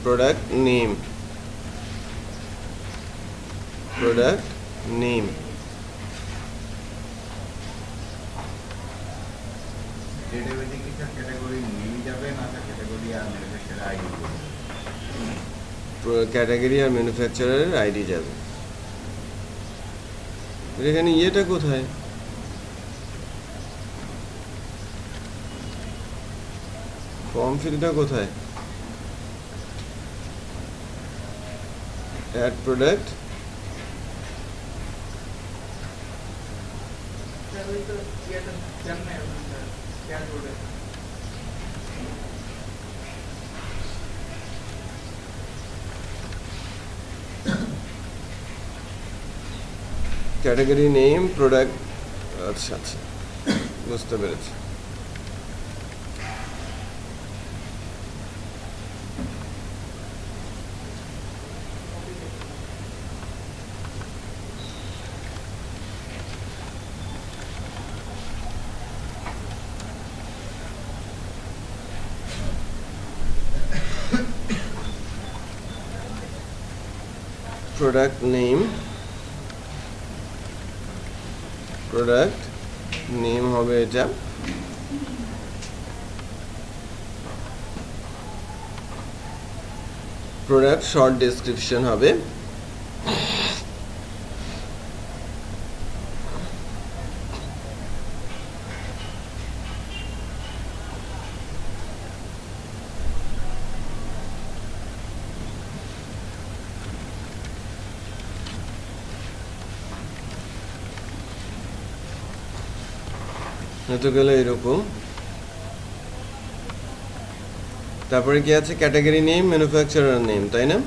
প্রোডাক্ট নেম, ডেটাবেজে কি স্যার ক্যাটাগরি নিয়ে যাবে না স্যার ক্যাটাগরি আর ম্যানুফ্যাকচারার আইডি ক্যাটাগরি আর ম্যানুফ্যাকচারারের আইডি যাবে। এখানে ইয়েটা কোথায়, ফর্ম ফিলটা কোথায়, add product category name product, আচ্ছা আচ্ছা বুঝতে পেরেছি। প্রোডাক্ট নেম হবে এটা, প্রোডাক্ট শর্ট ডেসক্রিপশন হবে, হতে গেলে এরকম। তারপরে কি আছে, ক্যাটাগরি নেম ম্যানুফ্যাকচারার নেম, তাই না?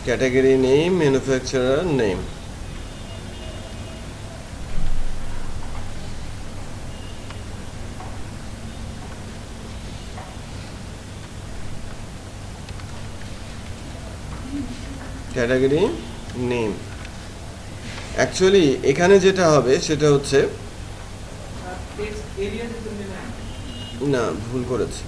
Category name manufacturer name, category name. Actually এখানে যেটা হবে সেটা হচ্ছে, না ভুল করেছি,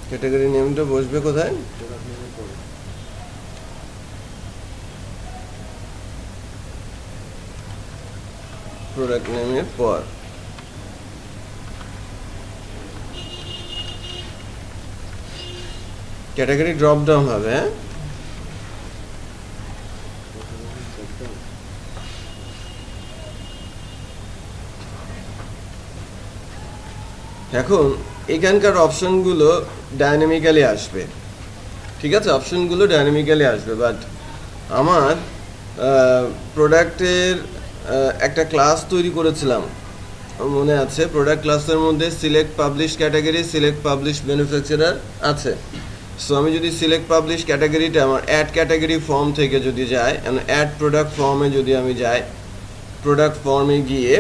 ক্যাটাগরি নেমটা বসবে কোথায়, প্রোডাক্ট নেমের পর। ক্যাটাগরি ড্রপ ডাউন হবে, হ্যাঁ এখন এখানকার অপশনগুলো ডাইনামিক্যালি আসবে, ঠিক আছে, অপশনগুলো ডাইনামিক্যালি আসবে, বাট আমার প্রোডাক্টের একটা ক্লাস তৈরি করেছিলাম মনে আছে, প্রোডাক্ট ক্লাসের মধ্যে select publish category, select publish manufacturer আছে। সো আমি যদি সিলেক্ট পাবলিশ ক্যাটাগরিটা আমার অ্যাড ক্যাটাগরি ফর্ম থেকে যদি যাই, অ্যাড প্রোডাক্ট ফর্মে যদি আমি যাই, প্রোডাক্ট ফর্মে গিয়ে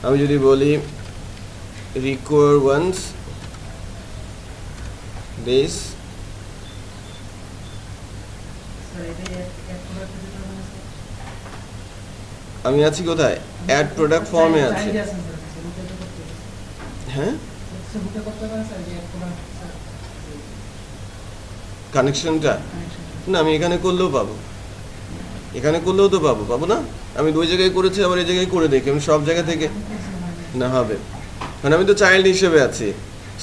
আমি যদি বলি require once this, আমি আছি কোথায়, অ্যাড প্রোডাক্ট ফর্মে আছি, হ্যাঁ কানেকশনটা না আমি এখানে করলেও পাবো, এখানে করলেও তো পাবো না, আমি দুই জায়গায় করেছি আবার এই জায়গায় করে দেখি, আমি সব জায়গা থেকে না হবে, মানে আমি তো চাইল্ড হিসেবে আছি।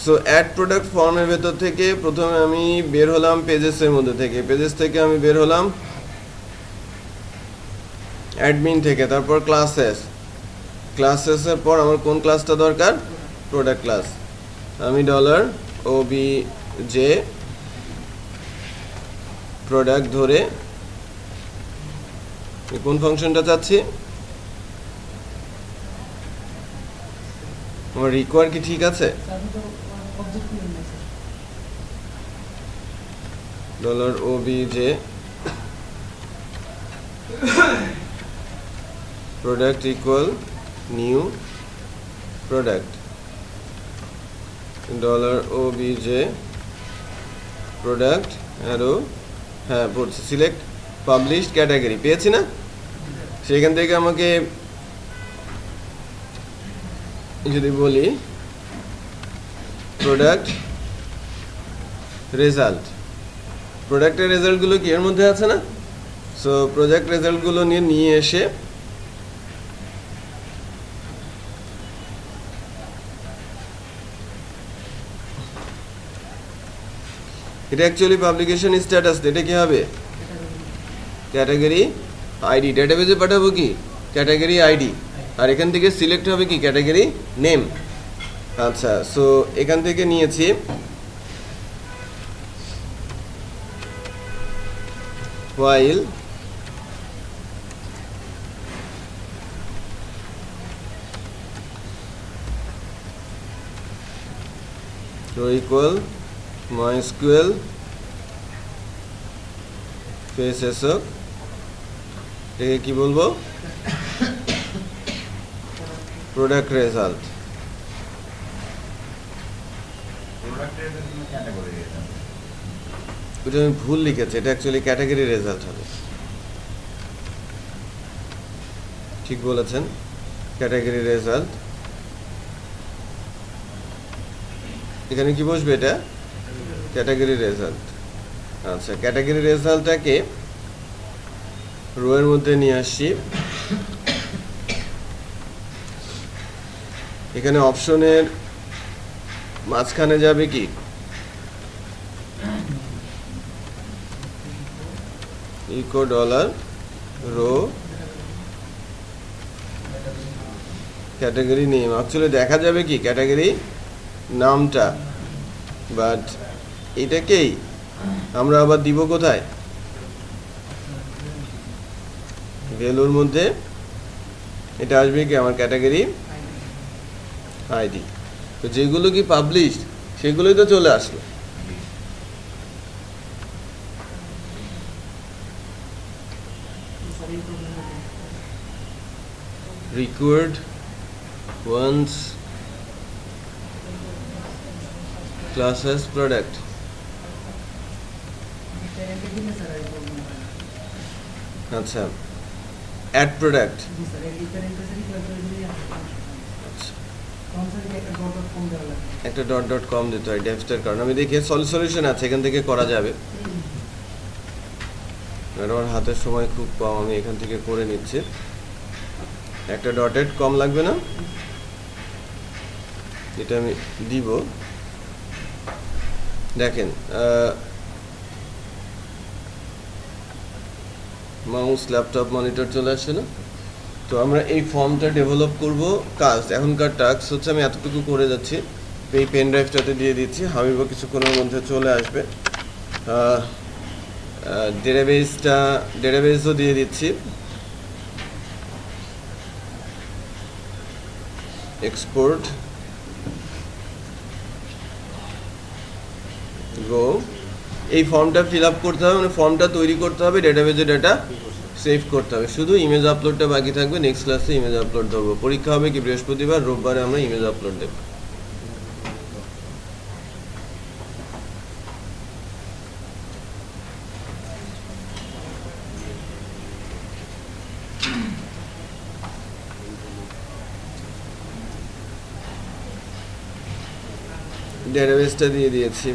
সো অ্যাড প্রোডাক্ট ফর্মের ভেতর থেকে প্রথমে আমি বের হলাম পেজেসের মধ্যে থেকে, পেজেস থেকে আমি বের হলাম অ্যাডমিন থেকে, তারপর ক্লাসেসের পর আমার কোন ক্লাসটা দরকার, প্রোডাক্ট ক্লাস, আমি $OBJ প্রোডাক্ট ধরে কোন ফাংশনটা চাচ্ছি, আমার রিকোয়ার কি ঠিক আছে, $OBJ product equal new product, $OBJ product arrow, হ্যাঁ পড়ছি, সিলেক্ট পাবলিশড ক্যাটাগরি পেয়েছি না, সেখান থেকে আমাকে যদি বলি প্রোডাক্ট রেজাল্ট, প্রোডাক্টের রেজাল্টগুলো কি এর মধ্যে আছে না, সো প্রোডাক্ট রেজাল্টগুলো নিয়ে এসে এটা অ্যাকচুয়ালি পাবলিকেশন স্ট্যাটাস, এটা কি হবে ক্যাটাগরি আইডি, ডেটাবেজে পাঠাবো কি ক্যাটাগরি আইডি, আর এখান থেকে সিলেক্ট হবে কি ক্যাটাগরি নেম। আচ্ছা, সো এখান থেকে নিয়েছি while equal MySQL FSSOC, এটাকে কি বলবো প্রোডাক্ট রেজাল্ট, ওটা আমি ভুল লিখেছি, এটা অ্যাকচুয়ালি ক্যাটাগরি রেজাল্ট হবে, ঠিক বলেছেন, ক্যাটাগরি রেজাল্ট, এখানে কি বসবে এটা ক্যাটাগরি রেজাল্ট। আচ্ছা, ক্যাটাগরি রেজাল্টটাকে রো এর মধ্যে নিয়ে আসছি, এখানে অপশনের মাঝখানে যাবে কি echo $dollar row category name, actually দেখা যাবে কি ক্যাটাগরি নামটা, বাট এটাকেই আমরা আবার দিব কোথায় ভ্যালুর মধ্যে, এটা আসবে কি আমার ক্যাটাগরি আইডি, তো যেগুলো কি পাবলিশ সেগুলোই তো চলে আসলো, required once classes product, আচ্ছা অ্যাড প্রোডাক্ট, একটা .com দিতে হয় ডেভস্টার, কারণ আমি দেখি সলিউশন আছে এখান থেকে করা যাবে, আমার হাতের সময় খুব কম, আমি এখান থেকে করে নিচ্ছি, একটা .com লাগবে না, এটা আমি দিব, দেখেন মাউস ল্যাপটপ মনিটর চলে আসছে না, তো আমরা এই ফর্মটা ডেভেলপ করব। কাজ এখনকার টাস্ক হচ্ছে আমি এতটুকু করে যাচ্ছি, এই পেন ড্রাইভটাতে দিয়ে দিচ্ছি, হাবিবা কিছুক্ষণের মধ্যে চলে আসবে। ডেটাবেসও দিয়ে দিচ্ছি, এক্সপোর্ট গো। এই ফর্মটা ফিল আপ করতে হবে, মানে ফর্মটা তৈরি করতে হবে, ডেটাবেজে ডেটা সেভ করতে হবে, শুধু ইমেজ আপলোডটা বাকি থাকবে। নেক্সট ক্লাসে ইমেজ আপলোড দেবো। পরীক্ষা হবে কি বৃহস্পতিবার, রোববারে আমরা ইমেজ আপলোড দেব। ডেটাবেসটা দিয়ে দিয়েছি।